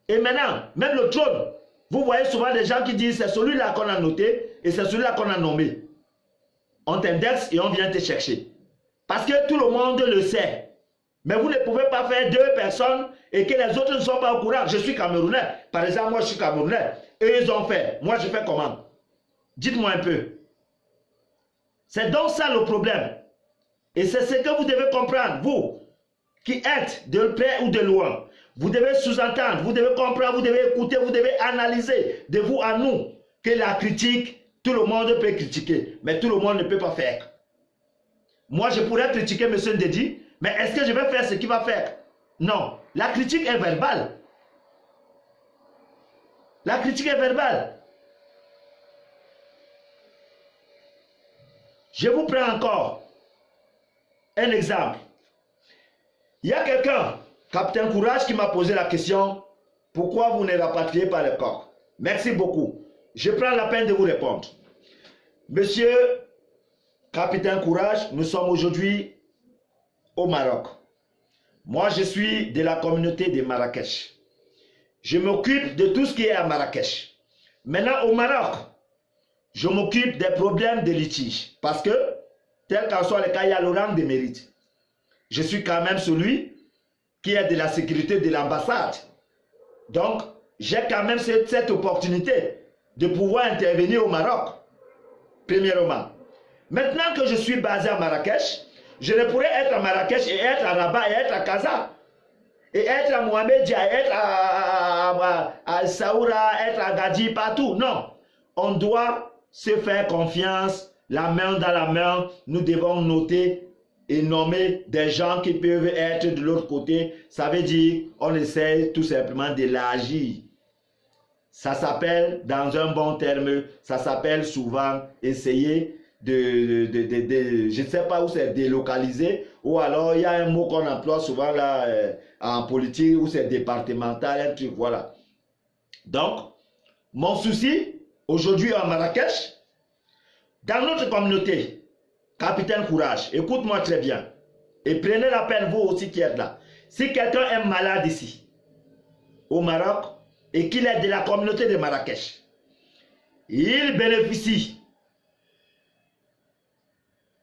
Et maintenant, même le trône, vous voyez souvent des gens qui disent c'est celui-là qu'on a noté et c'est celui-là qu'on a nommé. On t'indexe et on vient te chercher. Parce que tout le monde le sait. Mais vous ne pouvez pas faire 2 personnes et que les autres ne sont pas au courant. Je suis Camerounais. Par exemple, moi je suis Camerounais. Eux ils ont fait. Moi je fais comment? Dites-moi un peu. C'est donc ça le problème. Et c'est ce que vous devez comprendre. Vous qui êtes de près ou de loin. Vous devez sous-entendre. Vous devez comprendre. Vous devez écouter. Vous devez analyser de vous à nous. Que la critique, tout le monde peut critiquer. Mais tout le monde ne peut pas faire. Moi je pourrais critiquer M. Ndedi. Mais est-ce que je vais faire ce qu'il va faire? Non. La critique est verbale. La critique est verbale. Je vous prends encore un exemple. Il y a quelqu'un, Capitaine Courage, qui m'a posé la question, pourquoi vous ne rapatriez pas le corps? Merci beaucoup. Je prends la peine de vous répondre. Monsieur Capitaine Courage, nous sommes aujourd'hui au Maroc. Moi, je suis de la communauté de Marrakech. Je m'occupe de tout ce qui est à Marrakech. Maintenant, au Maroc, je m'occupe des problèmes de litige. Parce que, tel qu'en soit le cas, il y a le rang de mérite. Je suis quand même celui qui est de la sécurité de l'ambassade. Donc, j'ai quand même cette opportunité de pouvoir intervenir au Maroc. Premièrement. Maintenant que je suis basé à Marrakech, je ne pourrais être à Marrakech et être à Rabat et être à Casa. Et être à Mohamedia, être à Saoura, être à Gadi, partout. Non. On doit se faire confiance, la main dans la main. Nous devons noter et nommer des gens qui peuvent être de l'autre côté. Ça veut dire on essaie tout simplement d'élargir. Ça s'appelle, dans un bon terme, ça s'appelle souvent essayer je ne sais pas où c'est délocalisé, ou alors il y a un mot qu'on emploie souvent là en politique où c'est départemental, un truc, voilà. Donc, mon souci, aujourd'hui à Marrakech, dans notre communauté, Capitaine Courage, écoute-moi très bien, et prenez la peine vous aussi qui êtes là. Si quelqu'un est malade ici, au Maroc, et qu'il est de la communauté de Marrakech, il bénéficie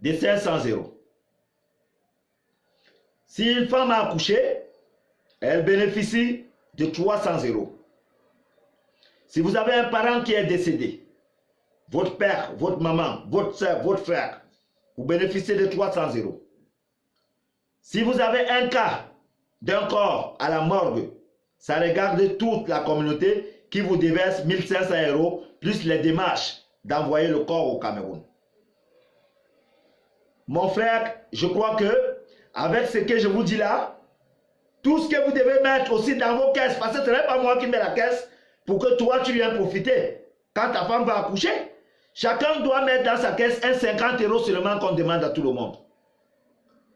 de 500 €. Si une femme a accouché, elle bénéficie de 300 €. Si vous avez un parent qui est décédé, votre père, votre maman, votre soeur, votre frère, vous bénéficiez de 300 €. Si vous avez un cas d'un corps à la morgue, ça regarde toute la communauté qui vous déverse 1500 € plus les démarches d'envoyer le corps au Cameroun. Mon frère, je crois que avec ce que je vous dis là, tout ce que vous devez mettre aussi dans vos caisses, parce que ce n'est pas moi qui mets la caisse pour que toi tu viennes profiter. Quand ta femme va accoucher, chacun doit mettre dans sa caisse un 50 € seulement qu'on demande à tout le monde.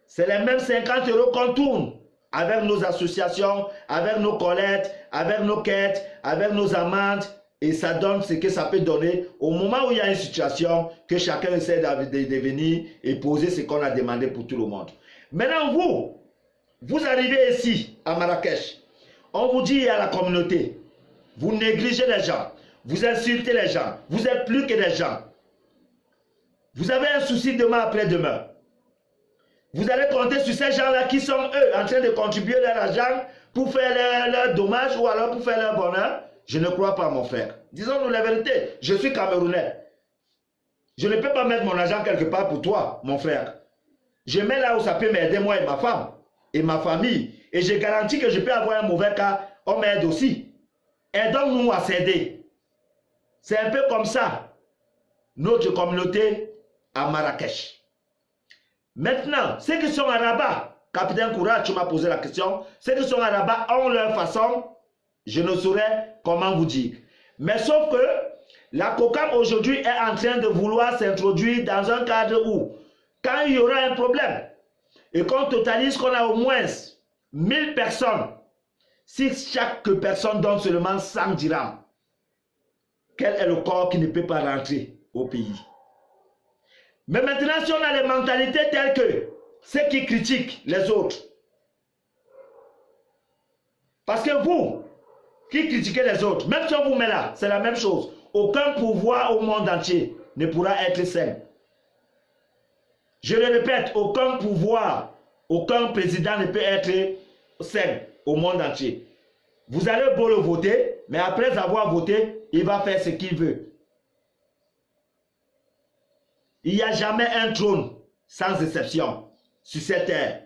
C'est les mêmes 50 € qu'on tourne avec nos associations, avec nos collectes, avec nos quêtes, avec nos amendes. Et ça donne ce que ça peut donner au moment où il y a une situation que chacun essaie de venir et poser ce qu'on a demandé pour tout le monde. Maintenant, vous arrivez ici à Marrakech. On vous dit à la communauté, vous négligez les gens, vous insultez les gens, vous êtes plus que des gens. Vous avez un souci demain après-demain. Vous allez compter sur ces gens-là qui sont, eux, en train de contribuer leur argent pour faire leur dommage ou alors pour faire leur bonheur. Je ne crois pas, mon frère. Disons-nous la vérité. Je suis Camerounais. Je ne peux pas mettre mon argent quelque part pour toi, mon frère. Je mets là où ça peut m'aider, moi et ma femme, et ma famille. Et je garantis que je peux avoir un mauvais cas, on m'aide aussi. Aidons-nous à s'aider. C'est un peu comme ça, notre communauté à Marrakech. Maintenant, ceux qui sont à Rabat, Capitaine Courage, tu m'as posé la question, ceux qui sont à Rabat ont leur façon, je ne saurais comment vous dire. Mais sauf que la COCAM aujourd'hui est en train de vouloir s'introduire dans un cadre où, quand il y aura un problème, et qu'on totalise qu'on a au moins 1000 personnes, si chaque personne donne seulement 100 dirhams, quel est le corps qui ne peut pas rentrer au pays? Mais maintenant, si on a les mentalités telles que ceux qui critiquent les autres, parce que vous, qui critiquez les autres, même si on vous met là, c'est la même chose. Aucun pouvoir au monde entier ne pourra être sain. Je le répète, aucun pouvoir, aucun président ne peut être sain au monde entier. Vous allez beau le voter, mais après avoir voté, il va faire ce qu'il veut. Il n'y a jamais un trône, sans exception, sur cette terre.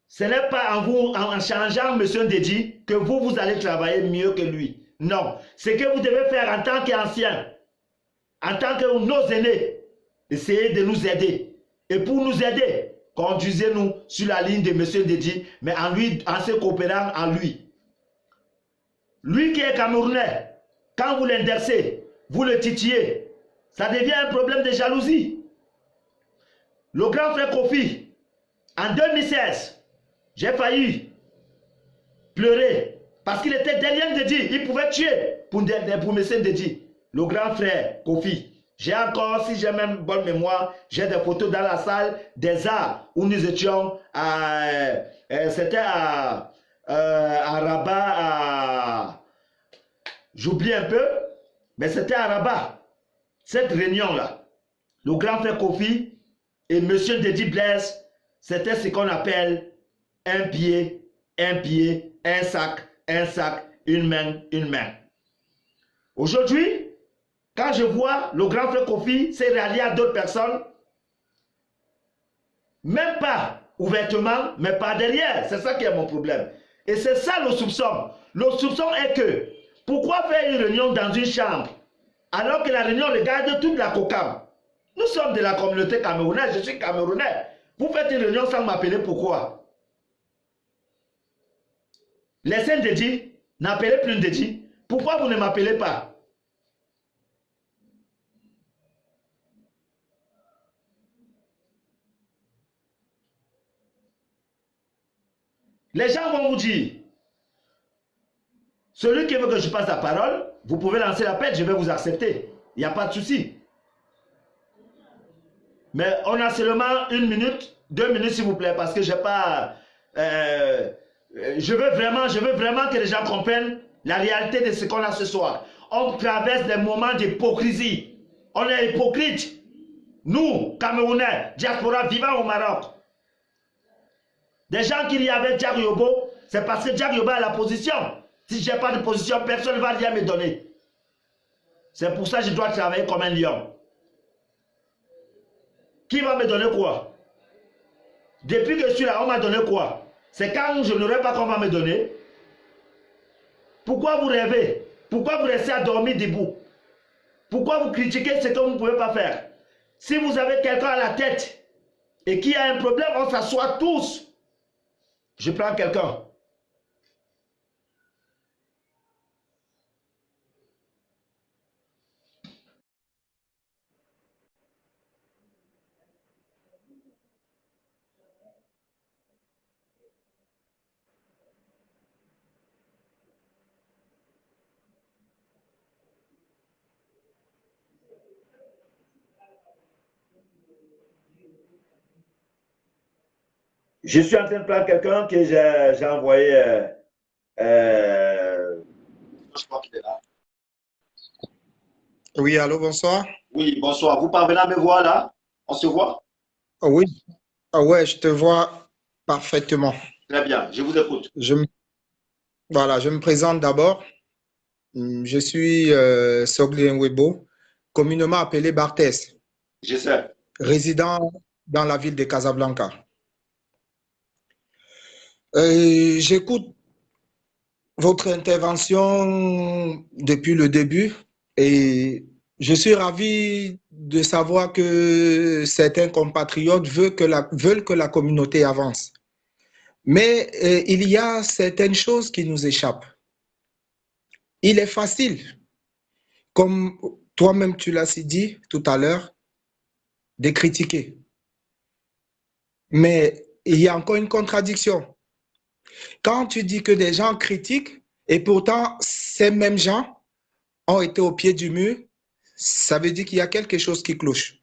Ce n'est pas en changeant M. Ndédi que vous allez travailler mieux que lui. Non. Ce que vous devez faire en tant qu'ancien, en tant que nos aînés, essayez de nous aider. Et pour nous aider, conduisez-nous sur la ligne de M. Ndédi, mais en se coopérant en lui. Lui qui est Camerounais, quand vous l'indexez, vous le titillez, ça devient un problème de jalousie. Le grand frère Kofi, en 2016, j'ai failli pleurer parce qu'il était derrière Ndédi. Il pouvait tuer pour M. Ndédi. Le grand frère Kofi. J'ai encore, si j'ai même bonne mémoire, j'ai des photos dans la salle des arts où nous étions c'était à Rabat, j'oublie un peu, mais c'était à Rabat. Cette réunion-là, le grand frère Kofi et M. Ndédi Blaise, c'était ce qu'on appelle un pied, un sac, une main. Aujourd'hui, quand je vois le grand frère Kofi s'est rallié à d'autres personnes, même pas ouvertement, mais pas derrière. C'est ça qui est mon problème. Et c'est ça le soupçon. Le soupçon est que, pourquoi faire une réunion dans une chambre alors que la réunion regarde toute la COCAM? Nous sommes de la communauté camerounaise, je suis camerounais. Vous faites une réunion sans m'appeler, pourquoi? Laissez Ndédi, n'appelez plus Ndédi. Pourquoi vous ne m'appelez pas? Les gens vont vous dire, celui qui veut que je passe la parole, vous pouvez lancer la pète, je vais vous accepter. Il n'y a pas de souci. Mais on a seulement 1 minute, 2 minutes s'il vous plaît, parce que j'ai pas... je veux vraiment que les gens comprennent la réalité de ce qu'on a ce soir. On traverse des moments d'hypocrisie. On est hypocrite. Nous, Camerounais, diaspora vivant au Maroc. Des gens qui y avaient Jack Yobo, c'est parce que Jack Yobo a la position. Si je n'ai pas de position, personne ne va rien me donner. C'est pour ça que je dois travailler comme un lion. Qui va me donner quoi? Depuis que je suis là, on m'a donné quoi? C'est quand je n'aurai pas qu'on va me donner. Pourquoi vous rêvez? Pourquoi vous restez à dormir debout? Pourquoi vous critiquez ce que vous ne pouvez pas faire? Si vous avez quelqu'un à la tête et qui a un problème, on s'assoit tous. Je prends quelqu'un. Je suis en train de prendre quelqu'un que j'ai envoyé. Je crois qu'il est là. Oui, allô, bonsoir. Oui, bonsoir. Vous parvenez à me voir là? On se voit? Oui, Ah ouais, je te vois parfaitement. Très bien, je vous écoute. Je me, voilà, je me présente d'abord. Je suis Sogli Nwebo, communément appelé Barthès, Je sais. résident dans la ville de Casablanca. J'écoute votre intervention depuis le début et je suis ravi de savoir que certains compatriotes veulent que la communauté avance. Mais il y a certaines choses qui nous échappent. Il est facile, comme toi-même tu l'as si dit tout à l'heure, de critiquer. Mais il y a encore une contradiction. Quand tu dis que des gens critiquent et pourtant ces mêmes gens ont été au pied du mur, ça veut dire qu'il y a quelque chose qui cloche.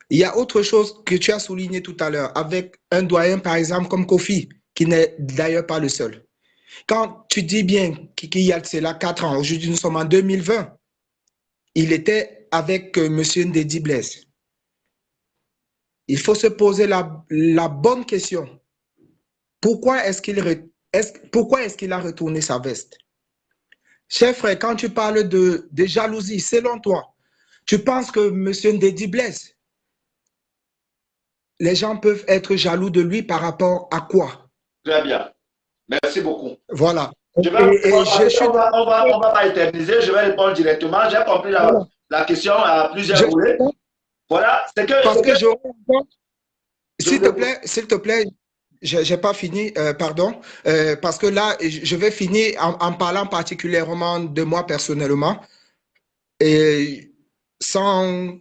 Il y a autre chose que tu as souligné tout à l'heure avec un doyen, par exemple, comme Kofi, qui n'est d'ailleurs pas le seul. Quand tu dis bien qu'il y a cela 4 ans, aujourd'hui nous sommes en 2020, il était avec M. Ndedi Blaise. Il faut se poser la bonne question. Pourquoi est-ce qu'il a retourné sa veste? Cher frère, quand tu parles de jalousie, selon toi, tu penses que M. Ndedi Blaise, les gens peuvent être jaloux de lui par rapport à quoi? Très bien. Merci beaucoup. Voilà. Je vais Et répondre je parce suis qu'on va, d'accord. on va pas éterniser. Je vais répondre directement. J'ai compris Voilà. la question à Je, plusieurs volets. Voilà. parce que j'aurais encore. Je vous écoute. S'il te plaît, je n'ai pas fini, pardon, parce que là, je vais finir en parlant particulièrement de moi personnellement et sans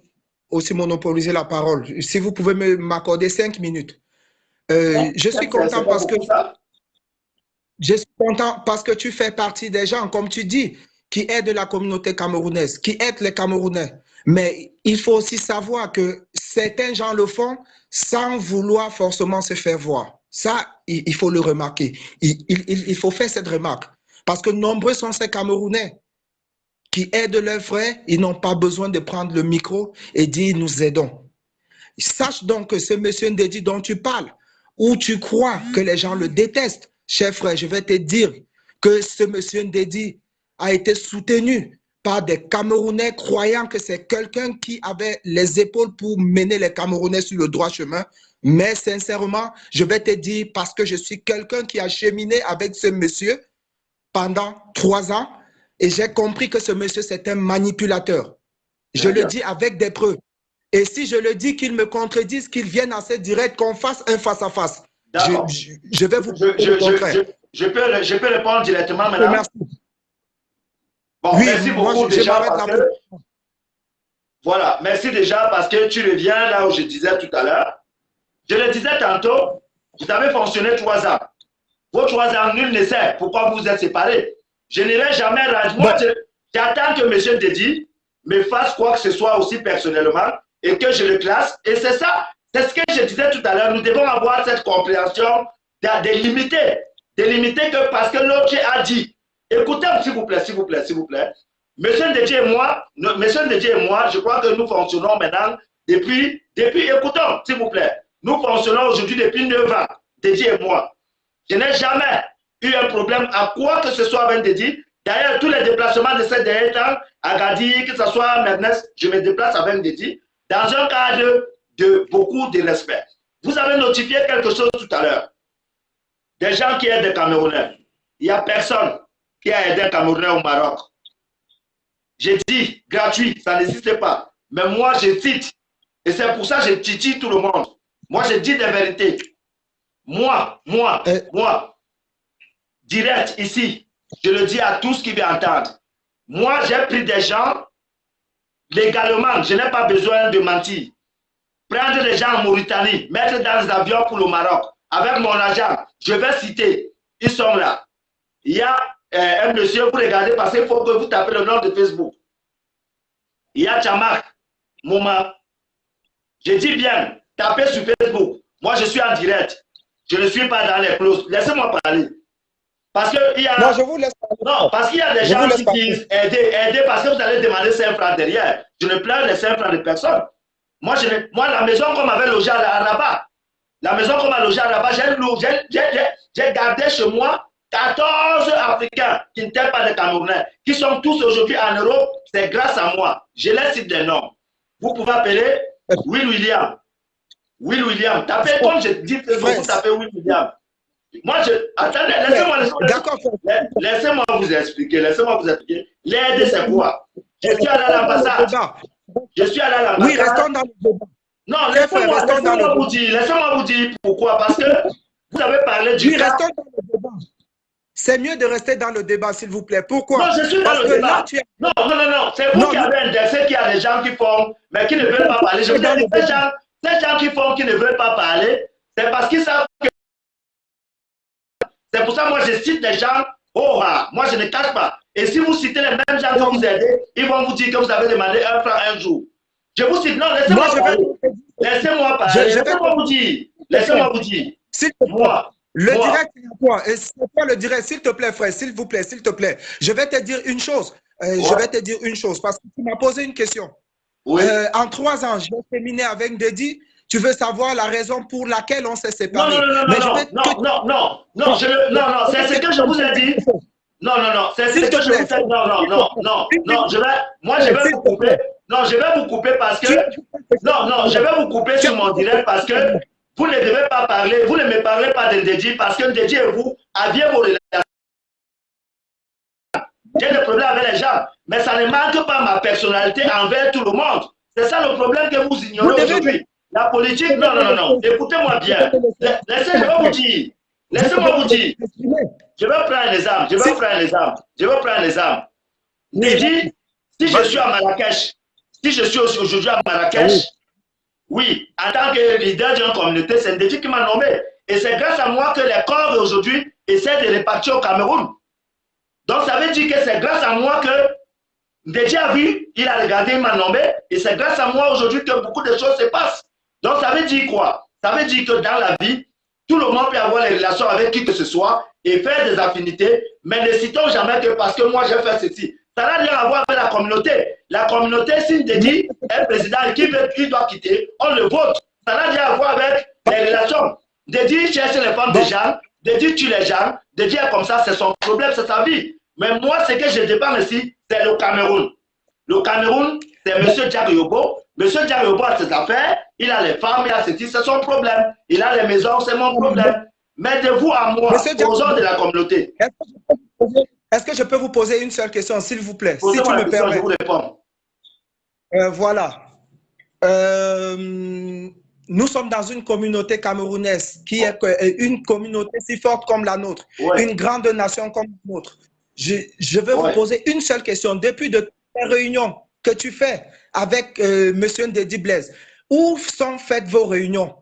aussi monopoliser la parole. Si vous pouvez m'accorder 5 minutes. Je suis content C'est pas parce que beaucoup ça. je suis content parce que tu fais partie des gens, comme tu dis, qui aident la communauté camerounaise, qui aident les Camerounais. Mais il faut aussi savoir que certains gens le font sans vouloir forcément se faire voir. Ça, il faut le remarquer. Il faut faire cette remarque. Parce que nombreux sont ces Camerounais qui aident leurs frères. Ils n'ont pas besoin de prendre le micro et dire nous aidons. Sache donc que ce monsieur Ndedi dont tu parles, où tu crois que les gens le détestent, cher frère, je vais te dire que ce monsieur Ndedi a été soutenu par des Camerounais croyant que c'est quelqu'un qui avait les épaules pour mener les Camerounais sur le droit chemin. Mais sincèrement, je vais te dire, parce que je suis quelqu'un qui a cheminé avec ce monsieur pendant 3 ans, et j'ai compris que ce monsieur, c'est un manipulateur. Je Très le bien. dis avec des preuves. Et si je le dis, qu'ils me contredisent, qu'ils viennent assez direct, qu'on fasse un face-à-face. D'accord. Je vais vous Je, prouver le je, je, je, contraire. je peux répondre directement maintenant. Merci. Bon, Oui, merci moi, beaucoup je déjà m'arrête parce là que, pour. voilà, merci déjà parce que tu reviens là où je disais tout à l'heure. Je le disais tantôt, vous avez fonctionné 3 ans. Vos 3 ans, nul ne sait pourquoi vous vous êtes séparés. Je n'irai jamais rendre. Moi, Bon, j'attends que M. Dedi me fasse quoi que ce soit aussi personnellement et que je le classe. Et c'est ça, c'est ce que je disais tout à l'heure. Nous devons avoir cette compréhension de limiter que parce que l'autre a dit. Écoutez, s'il vous plaît, s'il vous plaît, s'il vous plaît. Monsieur Dedi et moi, je crois que nous fonctionnons maintenant écoutons, s'il vous plaît. Nous fonctionnons aujourd'hui depuis 9 ans, Dedi et moi. Je n'ai jamais eu un problème à quoi que ce soit avec Dedi. D'ailleurs, tous les déplacements de ces derniers temps, à Gadi, que ce soit maintenant, je me déplace avec Dedi dans un cadre de beaucoup de respect. Vous avez notifié quelque chose tout à l'heure. Des gens qui aident des Camerounais. Il n'y a personne qui a aidé un Camerounais au Maroc. J'ai dit gratuit, ça n'existe pas. Mais moi, je cite. Et c'est pour ça que je titille tout le monde. Moi, je dis des vérités. euh, Moi, direct ici, je le dis à tous qui veulent entendre. Moi, j'ai pris des gens légalement, je n'ai pas besoin de mentir. Prendre des gens en Mauritanie, mettre dans des avions pour le Maroc, avec mon argent, je vais citer, ils sont là. Il y a un monsieur, vous regardez, parce qu'il faut que vous tapez le nom de Facebook. Il y a Tchamak, Mouma. Je dis bien, tapez sur Facebook. Moi, je suis en direct. Je ne suis pas dans les clauses. Laissez-moi parler. Parce qu'il y non, a je vous laisse parler. non, parce qu'il y a des Je vous gens laisse qui parler. disent aider parce que vous allez demander 5 francs derrière. Je ne plains les 5 francs de personne. Moi, la maison qu'on m'avait logée à Rabat, La maison qu'on m'a logé là-bas, j'ai gardé chez moi 14 Africains qui n'étaient pas des Camerounais, qui sont tous aujourd'hui en Europe. C'est grâce à moi. Je les cite des noms. Vous pouvez appeler Will William. Will William. Tapez comme je dis, vous tapez Will William. Moi, attendez, laissez-moi vous expliquer. Laissez-moi vous expliquer. L'aide, c'est quoi? Je suis allé à l'ambassade. Je suis allé à l'ambassade. Oui, restons dans le débat. Non, laissez-moi vous dire pourquoi. Parce que vous avez parlé du cas. Restons dans le débat. C'est mieux de rester dans le débat, s'il vous plaît. Pourquoi? Non, je suis dans le débat. Non. C'est vous qui avez indexé qu'il y a des gens qui font, mais qui ne veulent pas parler. Je vous ai dit, ces gens qui font, qui ne veulent pas parler, c'est parce qu'ils savent que. C'est pour ça que moi, je cite des gens. Oh, moi, je ne cache pas. Et si vous citez les mêmes gens que vous aidez, ils vont vous dire que vous avez demandé 1 franc un jour. Je vous cite. Non, laissez-moi parler. Laissez-moi parler. Laissez-moi vous dire. Laissez-moi vous dire. Moi. Le direct, c'est quoi? C'est quoi le direct? S'il te plaît, frère, s'il vous plaît, s'il te plaît. Je vais te dire une chose. Je vais te dire une chose parce que tu m'as posé une question. Oui. En 3 ans, je vais terminer avec Dedi. Tu veux savoir la raison pour laquelle on s'est séparés. Non, c'est ce que je vous ai dit. Non, c'est ce que je vous ai dit. Non, je vais vous couper. Non, je vais vous couper parce que. Non, je vais vous couper sur mon direct parce que vous ne devez pas parler, vous ne me parlez pas de Ndedi parce que Ndedi et vous aviez vos relations. J'ai des problèmes avec les gens, mais ça ne manque pas ma personnalité envers tout le monde. C'est ça le problème que vous ignorez aujourd'hui. La politique, non. Écoutez-moi bien. Laissez-moi vous dire. Laissez-moi vous dire. Je vais prendre un exemple. Ndedi, si je suis à Marrakech, si je suis aujourd'hui à Marrakech, oui, en tant que leader d'une communauté, c'est Ndedi qui m'a nommé. Et c'est grâce à moi que les corps aujourd'hui essaient de répartir au Cameroun. Donc ça veut dire que c'est grâce à moi que Ndedi a vu, il a regardé, il m'a nommé. Et c'est grâce à moi aujourd'hui que beaucoup de choses se passent. Donc ça veut dire quoi? Ça veut dire que dans la vie, tout le monde peut avoir les relations avec qui que ce soit et faire des affinités, mais ne citons jamais que parce que moi j'ai fait ceci. Ça n'a rien à voir avec la communauté. La communauté, si Ndedi est président et qu'il doit quitter, on le vote. Ça n'a rien à voir avec les relations. Ndedi cherche les femmes des gens, Ndedi tue les gens, Ndedi est comme ça, c'est son problème, c'est sa vie. Mais moi, ce que je dépends ici, c'est le Cameroun. Le Cameroun, c'est M. Diack Yobo. M. Diack Yobo a ses affaires, il a les femmes, il a ceci, c'est son problème. Il a les maisons, c'est mon problème. Mais de vous à moi, aux hommes de la communauté. Est-ce que je peux vous poser une seule question, s'il vous plaît? Si tu me permets. Je vous réponds. Voilà. Nous sommes dans une communauté camerounaise qui est une communauté si forte comme la nôtre, une grande nation comme la nôtre. Je veux vous poser une seule question. Depuis de tes réunions que tu fais avec M. Ndedi Blaise, où sont faites vos réunions?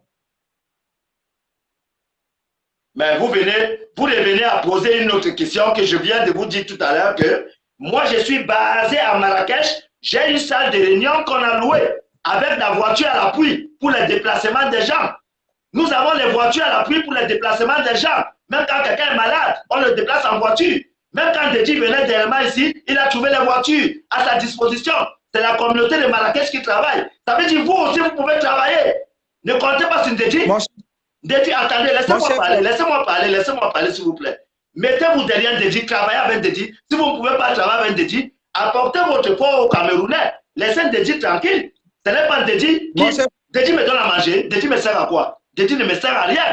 Mais vous revenez à poser une autre question que je viens de vous dire tout à l'heure que moi, je suis basé à Marrakech. J'ai une salle de réunion qu'on a louée avec la voiture à l'appui pour les déplacements des gens. Nous avons les voitures à l'appui pour les déplacements des gens. Même quand quelqu'un est malade, on le déplace en voiture. Même quand Ndedi venait dernièrement ici, il a trouvé les voitures à sa disposition. C'est la communauté de Marrakech qui travaille. Ça veut dire vous aussi, vous pouvez travailler. Ne comptez pas sur Ndedi. Ndedi, attendez, laissez-moi parler, s'il vous plaît. Mettez-vous derrière Ndedi, travaillez avec Ndedi. Si vous ne pouvez pas travailler avec Ndedi, apportez votre poids aux Camerounais. Laissez Ndedi tranquille. Ce n'est pas Ndedi qui... Ndedi me donne à manger. Ndedi me sert à quoi? Ndedi ne me sert à rien.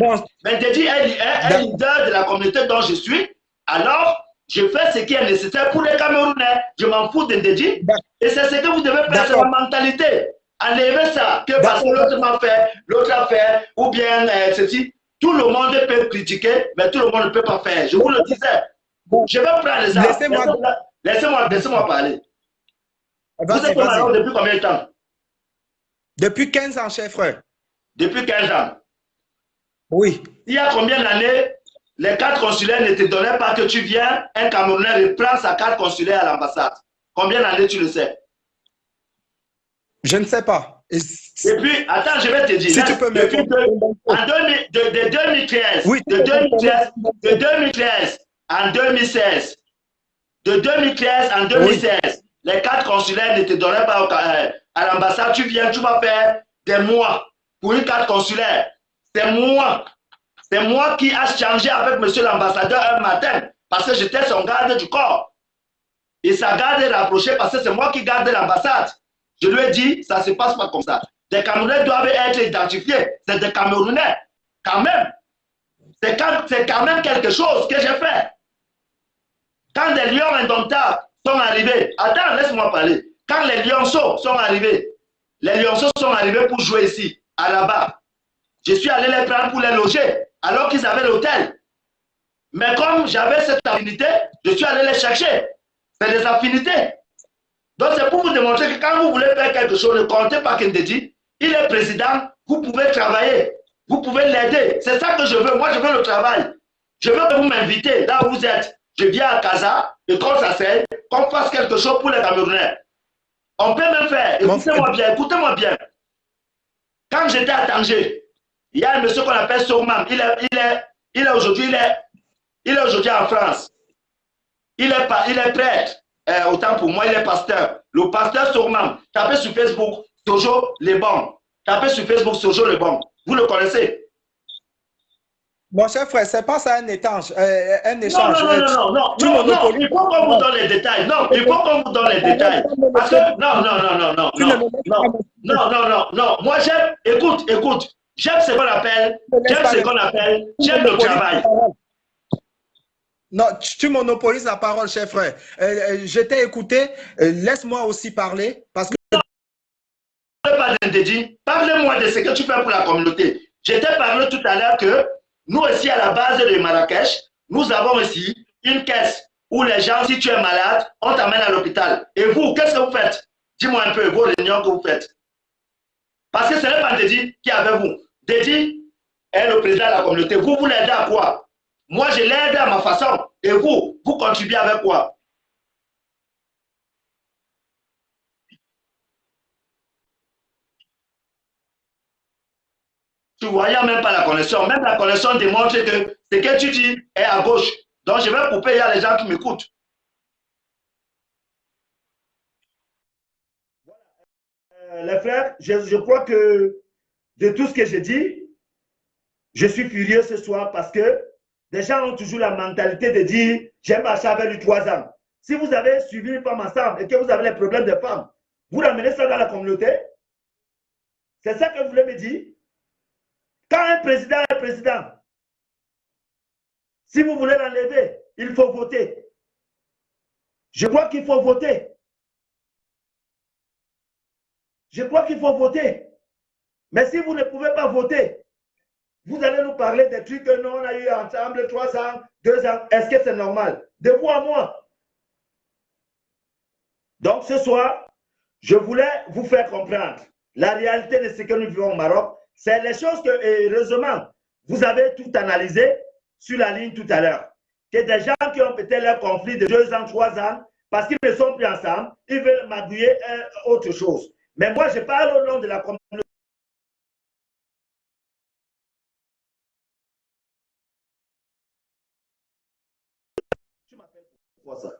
Mais Ndedi est leader de la communauté dont je suis. Alors, je fais ce qui est nécessaire pour les Camerounais. Je m'en fous de Ndedi. Et c'est ce que vous devez faire, c'est la mentalité. Enlevez ça, que parce que l'autre m'a fait, l'autre a fait, ou bien ceci. Tout le monde peut critiquer, mais tout le monde ne peut pas faire. Je vous le disais. Je vais prendre les armes. Laissez-moi parler. Vous êtes au Maroc depuis combien de temps? Depuis 15 ans, chef frère. Depuis 15 ans? Oui. Il y a combien d'années, les cartes consulaires ne te donnaient pas que tu viens, un Camerounais reprend sa carte consulaire à l'ambassade? Combien d'années tu le sais? Je ne sais pas. Et puis, attends, je vais te dire. Si tu peux me répondre. De 2013, oui, de 2013 en 2016, de 2013 en 2016, oui. Les cartes consulaires ne te donnaient pas à l'ambassade. Tu viens, tu vas faire des mois pour une carte consulaire. C'est moi. C'est moi qui a changé avec monsieur l'ambassadeur un matin parce que j'étais son garde du corps. Et sa garde est rapprochée parce que c'est moi qui garde l'ambassade. Je lui ai dit, ça ne se passe pas comme ça. Les Camerounais doivent être identifiés. C'est des Camerounais. Quand même. C'est quand même quelque chose que j'ai fait. Quand des lions indomptables sont arrivés, attends, laisse-moi parler. Quand les lionceaux sont arrivés pour jouer ici, à Rabat. Je suis allé les prendre pour les loger, alors qu'ils avaient l'hôtel. Mais comme j'avais cette affinité, je suis allé les chercher. C'est des affinités. Donc c'est pour vous démontrer que quand vous voulez faire quelque chose, ne comptez pas Kindedi. Il est président, vous pouvez travailler. Vous pouvez l'aider. C'est ça que je veux. Moi, je veux le travail. Je veux que vous m'invitez là où vous êtes. Je viens à Casa et qu'on s'asseye, qu'on fasse quelque chose pour les Camerounais. On peut même faire. Écoutez-moi bien. Quand j'étais à Tanger, il y a un monsieur qu'on appelle Sourmam. Il est aujourd'hui en France. Il est prêtre. Autant pour moi, il est pasteur. Le pasteur Sourmam. Tapez sur Facebook, Sojo Les Bons. Tapez sur Facebook, Sojo Les Bons. Vous le connaissez? Mon cher frère, c'est pas ça un échange. Non. Il faut qu'on vous donne les détails. Non, il faut qu'on vous donne les détails. Parce que, non. Moi, j'aime, écoute. J'aime ce qu'on appelle, j'aime le travail. Non, tu monopolises la parole, cher frère. Je t'ai écouté. Laisse-moi aussi parler. Parce que... Parlez-moi de ce que tu fais pour la communauté. Je t'ai parlé tout à l'heure que nous, ici, à la base de Marrakech, nous avons ici une caisse où les gens, si tu es malade, on t'amène à l'hôpital. Et vous, qu'est-ce que vous faites? Dis-moi un peu vos réunions que vous faites. Parce que ce n'est pas Dédi qui est avec vous. Dédi est le président de la communauté. Vous l'aidez à quoi? Moi, je l'aide à ma façon. Et vous contribuez avec quoi? Tu ne voyais même pas la connexion. Même la connexion démontre que ce que tu dis est à gauche. Donc, je vais couper, il y a les gens qui m'écoutent. Les frères, je crois que de tout ce que j'ai dit, je suis furieux ce soir parce que des gens ont toujours la mentalité de dire « j'ai marché avec lui 3 ans ». Si vous avez suivi une femme ensemble et que vous avez les problèmes de femmes, vous ramenez ça dans la communauté. C'est ça que vous voulez me dire? Quand un président est président, si vous voulez l'enlever, il faut voter. Je crois qu'il faut voter. Je crois qu'il faut voter. Mais si vous ne pouvez pas voter, vous allez nous parler des trucs que nous, on a eu ensemble 3 ans, 2 ans. Est-ce que c'est normal? De vous à moi. Donc ce soir, je voulais vous faire comprendre la réalité de ce que nous vivons au Maroc. C'est les choses que, heureusement, vous avez tout analysé sur la ligne tout à l'heure. Que des gens qui ont peut-être leur conflit de 2 ans, 3 ans, parce qu'ils ne sont plus ensemble, ils veulent magouiller autre chose. Mais moi, je parle au nom de la communauté. Tu m'appelles pour ça.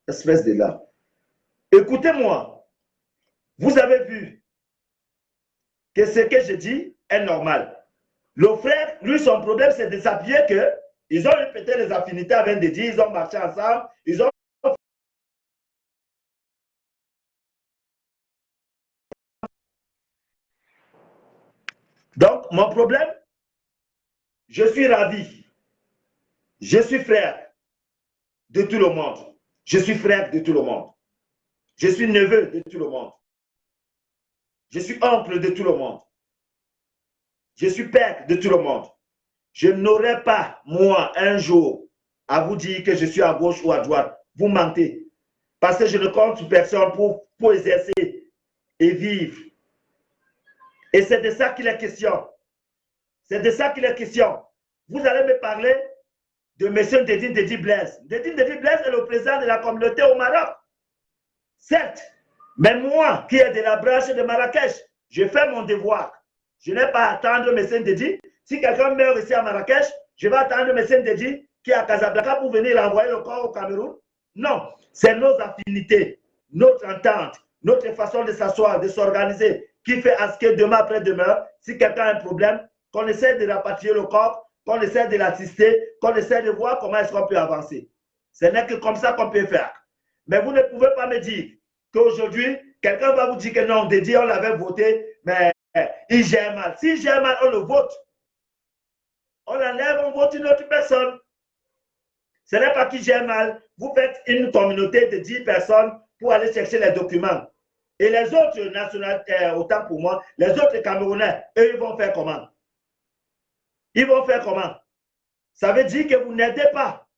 Espèce de là. Écoutez-moi. Vous avez vu que ce que je dis est normal. Le frère, lui, son problème, c'est de s'appuyer qu'ils ont eu peut-être des affinités avec des dits, ils ont marché ensemble, ils ont... Donc, mon problème, je suis ravi. Je suis frère de tout le monde. Je suis frère de tout le monde. Je suis neveu de tout le monde. Je suis oncle de tout le monde. Je suis père de tout le monde. Je n'aurai pas, moi, un jour, à vous dire que je suis à gauche ou à droite. Vous mentez. Parce que je ne compte sur personne pour exercer et vivre. Et c'est de ça qu'il est question. C'est de ça qu'il est question. Vous allez me parler de M. Dedi Blaise. Dedi Blaise est le président de la communauté au Maroc. Certes, mais moi, qui est de la branche de Marrakech, je fais mon devoir. Je n'ai pas à attendre M. Dedi. Si quelqu'un meurt ici à Marrakech, je vais attendre M. Dedi qui est à Casablanca pour venir envoyer le corps au Cameroun. Non, c'est nos affinités, notre entente, notre façon de s'asseoir, de s'organiser qui fait à ce que demain après-demain, si quelqu'un a un problème, qu'on essaie de rapatrier le corps, qu'on essaie de l'assister, qu'on essaie de voir comment est-ce qu'on peut avancer. Ce n'est que comme ça qu'on peut faire. Mais vous ne pouvez pas me dire qu'aujourd'hui, quelqu'un va vous dire que non, Dédi, on l'avait voté, mais il gère mal. S'il gère mal, on le vote. On l'enlève, on vote une autre personne. Ce n'est pas qu'il gère mal. Vous faites une communauté de 10 personnes pour aller chercher les documents. Et les autres nationalités, autant pour moi, les autres Camerounais, eux, ils vont faire comment? Ils vont faire comment? Ça veut dire que vous n'aidez pas.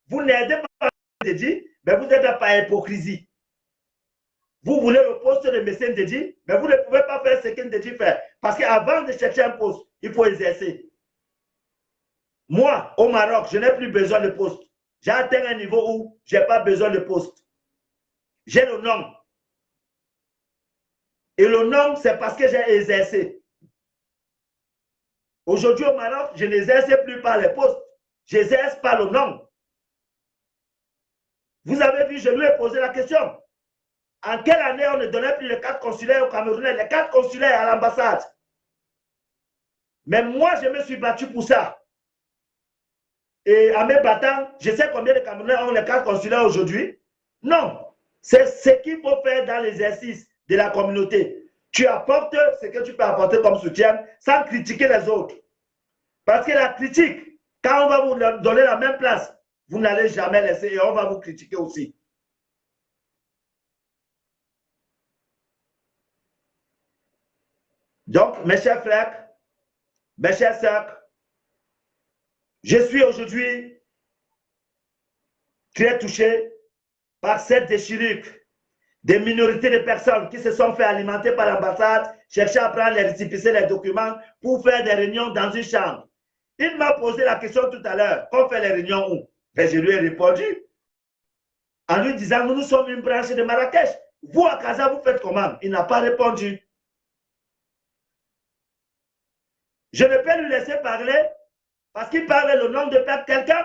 Vous n'aidez pas Dédi, mais vous êtes par hypocrisie. Vous voulez le poste de médecin Dédi, mais vous ne pouvez pas faire ce qu'un Dédi fait. Parce qu'avant de chercher un poste, il faut exercer. Moi, au Maroc, je n'ai plus besoin de poste. J'ai atteint un niveau où je n'ai pas besoin de poste. J'ai le nom. Et le nom, c'est parce que j'ai exercé. Aujourd'hui au Maroc, je n'exerce plus par les postes. J'exerce par le nom. Vous avez vu, je lui ai posé la question. En quelle année on ne donnait plus les cartes consulaires au Camerounais, les cartes consulaires à l'ambassade? Mais moi, je me suis battu pour ça. Et en me battant, je sais combien de Camerounais ont les cartes consulaires aujourd'hui. Non, c'est ce qu'il faut faire dans l'exercice de la communauté. Tu apportes ce que tu peux apporter comme soutien sans critiquer les autres. Parce que la critique, quand on va vous donner la même place, vous n'allez jamais laisser et on va vous critiquer aussi. Donc, mes chers frères, mes chers sœurs, je suis aujourd'hui très touché par cette déchirure des minorités de personnes qui se sont fait alimenter par l'ambassade, chercher à prendre les récépissés, les documents pour faire des réunions dans une chambre. Il m'a posé la question tout à l'heure, qu'on fait les réunions où? Et je lui ai répondu en lui disant, nous sommes une branche de Marrakech. Vous, à Casa, vous faites comment? Il n'a pas répondu. Je ne peux lui laisser parler parce qu'il parle le nom de quelqu'un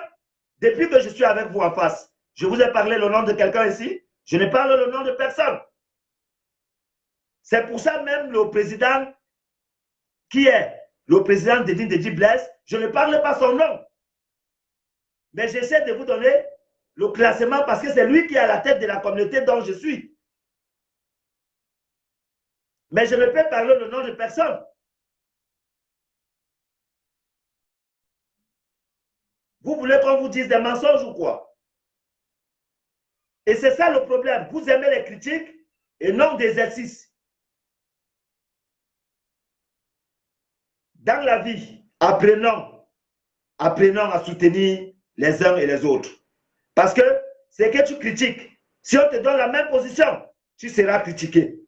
depuis que je suis avec vous en face. Je vous ai parlé le nom de quelqu'un ici. Je ne parle le nom de personne. C'est pour ça même le président qui est le président de Dédi Blaise, je ne parle pas son nom. Mais j'essaie de vous donner le classement parce que c'est lui qui est à la tête de la communauté dont je suis. Mais je ne peux parler le nom de personne. Vous voulez qu'on vous dise des mensonges ou quoi? Et c'est ça le problème. Vous aimez les critiques et non des exercices. Dans la vie, apprenons à soutenir les uns et les autres. Parce que c'est que tu critiques. Si on te donne la même position, tu seras critiqué.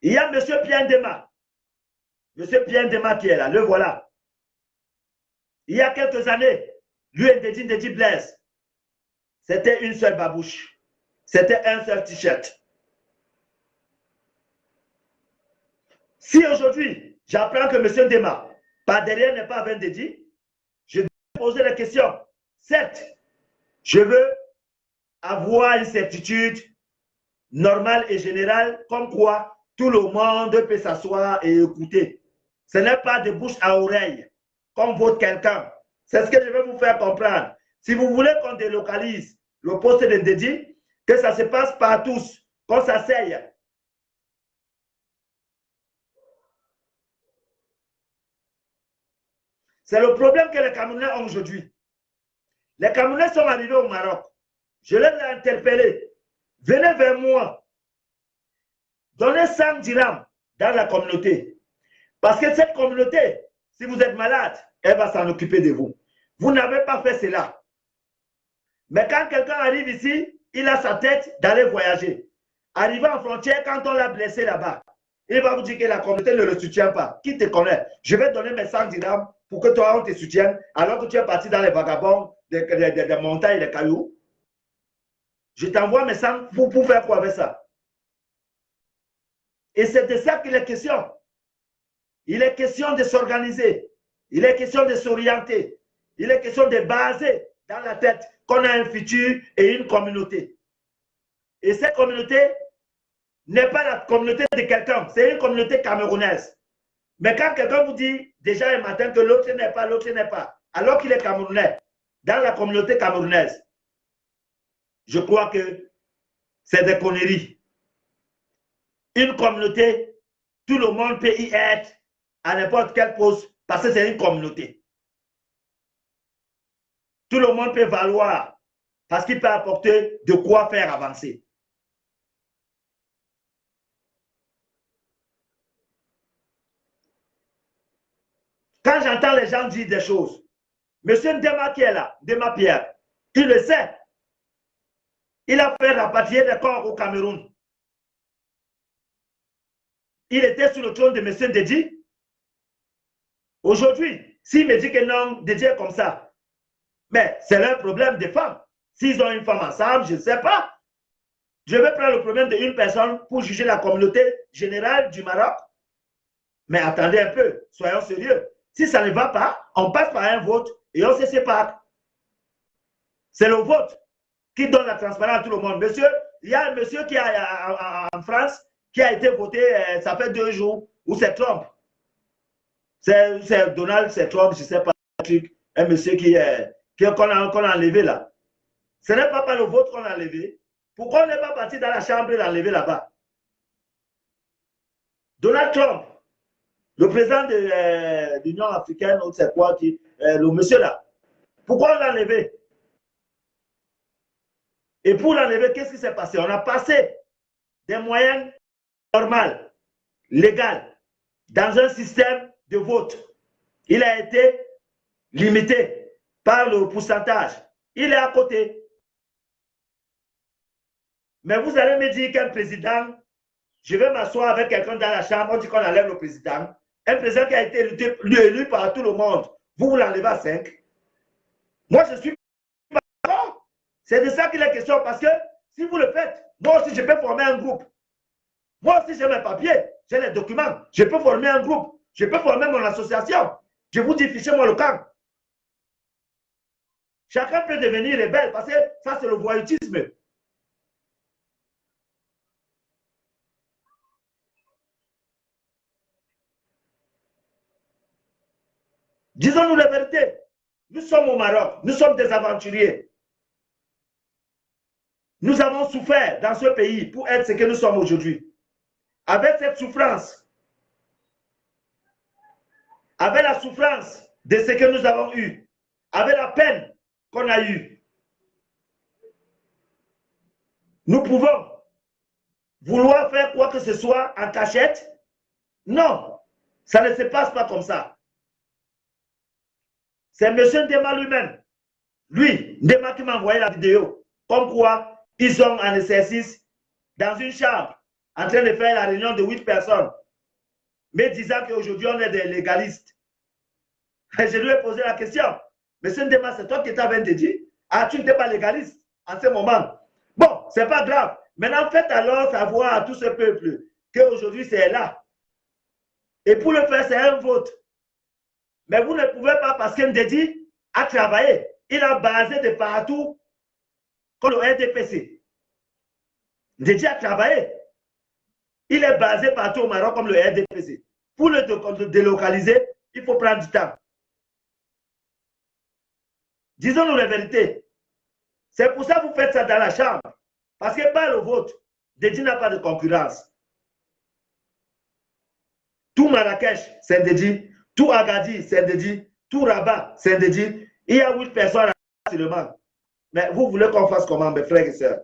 Il y a M. Pierre Ndema. M. Pierre Ndema qui est là, le voilà. Il y a quelques années, lui et Dédi Blaise, c'était une seule babouche. C'était un seul t-shirt. Si aujourd'hui, j'apprends que M. Ndema, par derrière, n'est pas avec Dédi, je vais poser la question. Certes, je veux avoir une certitude normale et générale, comme quoi tout le monde peut s'asseoir et écouter. Ce n'est pas de bouche à oreille qu'on vote quelqu'un. C'est ce que je vais vous faire comprendre. Si vous voulez qu'on délocalise le poste de Dédi, que ça se passe par tous, qu'on s'asseye. C'est le problème que les Camerounais ont aujourd'hui. Les Camerounais sont arrivés au Maroc. Je les ai interpellés. Venez vers moi. Donnez 100 dirhams dans la communauté. Parce que cette communauté, si vous êtes malade, elle va s'en occuper de vous. Vous n'avez pas fait cela. Mais quand quelqu'un arrive ici, il a sa tête d'aller voyager. Arrivé en frontière, quand on l'a blessé là-bas, il va vous dire que la communauté ne le soutient pas. Qui te connaît? Je vais donner mes 100 dirhams pour que toi, on te soutienne, alors que tu es parti dans les vagabonds des montagnes et des cailloux. Je t'envoie mes 100 pour faire quoi avec ça? Et c'est de ça qu'il est question. Il est question de s'organiser. Il est question de s'orienter. Il est question de baser dans la tête qu'on a un futur et une communauté. Et cette communauté n'est pas la communauté de quelqu'un, c'est une communauté camerounaise. Mais quand quelqu'un vous dit déjà un matin que l'autre n'est pas, alors qu'il est camerounais, dans la communauté camerounaise, je crois que c'est des conneries. Une communauté, tout le monde peut y être à n'importe quel poste parce que c'est une communauté. Tout le monde peut valoir parce qu'il peut apporter de quoi faire avancer. Quand j'entends les gens dire des choses, M. Ndema qui est là, Ndema Pierre, il le sait. Il a fait rapatrier des corps au Cameroun. Il était sur le trône de M. Ndedi. Aujourd'hui, s'il me dit que non, Ndedi est comme ça, mais c'est leur problème des femmes. S'ils ont une femme ensemble, je ne sais pas. Je vais prendre le problème d'une personne pour juger la communauté générale du Maroc. Mais attendez un peu, soyons sérieux. Si ça ne va pas, on passe par un vote et on se sépare. C'est le vote qui donne la transparence à tout le monde. Monsieur, il y a un monsieur qui a en France qui a été voté, ça fait 2 jours, où c'est Trump. C'est Donald, c'est Trump, je ne sais pas, un monsieur qu'on a enlevé là. Ce n'est pas par le vote qu'on a enlevé. Pourquoi on n'est pas parti dans la chambre et l'enlever là-bas? Donald Trump, le président de l'Union africaine, ou c'est quoi, le monsieur là, pourquoi on l'a enlevé? Et pour l'enlever, qu'est-ce qui s'est passé? On a passé des moyens normaux, légaux, dans un système de vote. Il a été limité par le pourcentage. Il est à côté. Mais vous allez me dire qu'un président, je vais m'asseoir avec quelqu'un dans la chambre, on dit qu'on enlève le président. Un président qui a été élu par tout le monde, vous l'enlevez à 5. Moi, je suis pas d'accord. C'est de ça qu'il est question, parce que si vous le faites, moi aussi, je peux former un groupe. Moi aussi, j'ai mes papiers, j'ai les documents. Je peux former un groupe. Je peux former mon association. Je vous dis, fichez-moi le camp. Chacun peut devenir rebelle, parce que ça, c'est le voyoutisme. Disons-nous la vérité. Nous sommes au Maroc, nous sommes des aventuriers. Nous avons souffert dans ce pays pour être ce que nous sommes aujourd'hui. Avec cette souffrance, avec la souffrance de ce que nous avons eu, avec la peine qu'on a eue, nous pouvons vouloir faire quoi que ce soit en cachette? Non, ça ne se passe pas comme ça. C'est M. Ndema lui-même, Ndema qui m'a envoyé la vidéo, comme quoi ils sont en exercice dans une chambre, en train de faire la réunion de 8 personnes, mais disant qu'aujourd'hui on est des légalistes. Et je lui ai posé la question, M. Ndema, c'est toi qui t'avais dit, ah, tu n'étais pas légaliste en ce moment. Bon, c'est pas grave. Maintenant, faites alors savoir à tout ce peuple qu'aujourd'hui c'est là. Et pour le faire, c'est un vote. Mais vous ne pouvez pas, parce que Ndedi a travaillé. Il a basé de partout comme le RDPC. Ndedi a travaillé. Il est basé partout au Maroc comme le RDPC. Pour le délocaliser, il faut prendre du temps. Disons-nous la vérité. C'est pour ça que vous faites ça dans la chambre. Parce que par le vote, Ndedi n'a pas de concurrence. Tout Marrakech, c'est Ndedi. Tout Agadir, c'est Ndedi. Tout Rabat, c'est Ndedi. Il y a 8 personnes seulement. Mais vous voulez qu'on fasse comment, mes frères et sœurs?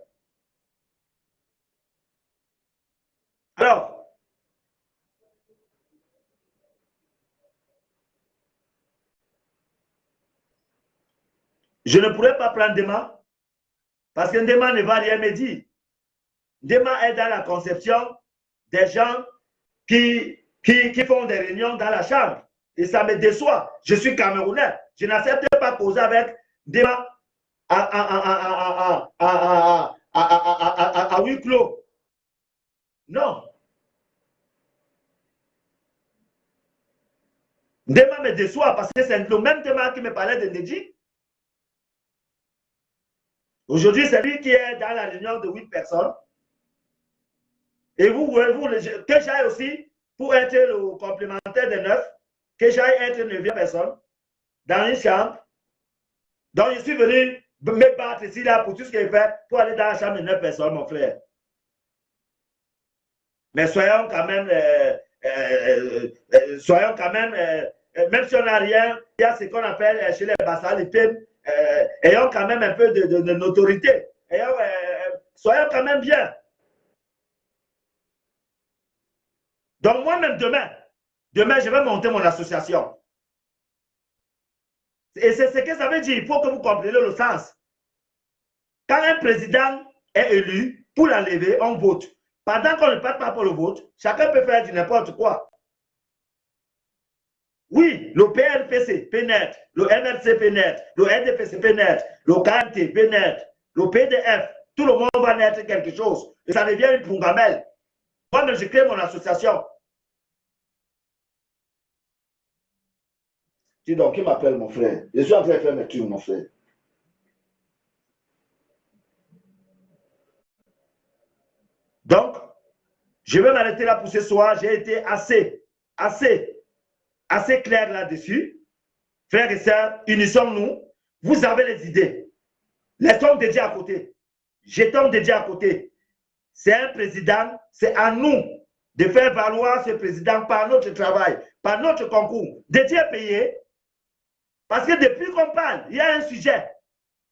Alors, je ne pourrais pas prendre Ndema, parce que Ndema ne va rien me dire. Ndema est dans la conception des gens qui font des réunions dans la chambre. Et ça me déçoit. Je suis Camerounais. Je n'accepte pas causer avec Ndema à huis clos. Non. Ndema me déçoit parce que c'est le même Ndema qui me parlait de Ndedi. Aujourd'hui, c'est lui qui est dans la réunion de 8 personnes. Et vous, que j'aille aussi, pour être le complémentaire des 9, que j'aille être 9e personne dans une chambre. Donc, je suis venu me battre ici, là, pour tout ce qu'il fait, pour aller dans la chambre de 9 personnes, mon frère. Mais soyons quand même, même si on n'a rien, il y a ce qu'on appelle chez les Bassal, les PIM, ayons quand même un peu de autorité. Soyons quand même bien. Donc, moi-même, demain, je vais monter mon association. Et c'est ce que ça veut dire. Il faut que vous compreniez le sens. Quand un président est élu, pour l'enlever, on vote. Pendant qu'on ne part pas pour le vote, chacun peut faire du n'importe quoi. Oui, le PRPC, PNET, le MRC, PNET, le NDPC, PNET, le KMT, PNET, le PDF, tout le monde va naître quelque chose. Et ça devient une programmelle. Moi, je crée mon association. Dis donc, qui m'appelle mon frère? Je suis en train de faire mes trucs, mon frère. Donc, je vais m'arrêter là pour ce soir. J'ai été assez clair là-dessus. Frères et sœurs, unissons-nous. Vous avez les idées. Laissons dédiés à côté. Jetons dédiés à côté. C'est un président, c'est à nous de faire valoir ce président par notre travail, par notre concours. Dédié payé. Parce que depuis qu'on parle, il y a un sujet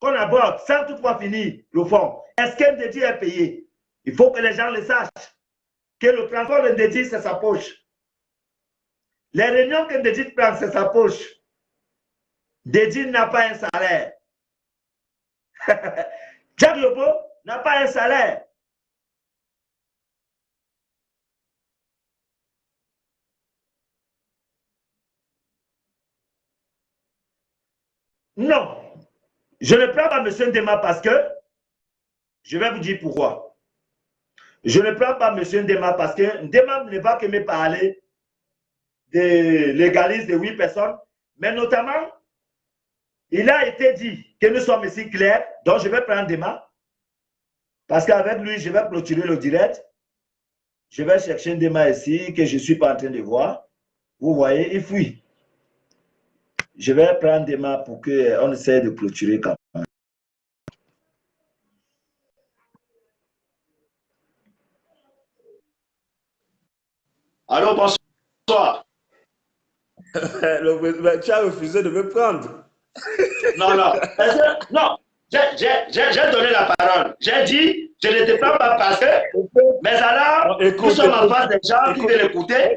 qu'on aborde sans toutefois finir le fond. Est-ce qu'un dédié est payé? Il faut que les gens le sachent. Que le transport d'un dédié, c'est sa poche. Les réunions qu'un dédié prend, c'est sa poche. Dédié n'a pas un salaire. Jack Lobo n'a pas un salaire. Non. Je ne prends pas M. Ndema parce que, je vais vous dire pourquoi. Je ne prends pas M. Ndema parce que Ndema ne va que me parler de l'égalisme de 8 personnes, mais notamment, il a été dit que nous sommes ici clairs, donc je vais prendre Ndema, parce qu'avec lui, je vais clôturer le direct. Je vais chercher Ndema ici, que je ne suis pas en train de voir. Vous voyez, il fuit. Je vais prendre Ndema pour qu'on essaie de clôturer quand même. Allô, bonsoir. Tu as refusé de me prendre. Non, non. J'ai donné la parole. J'ai dit, je ne te prends pas parce que, mais alors, nous sommes en face des gens qui veulent écouter.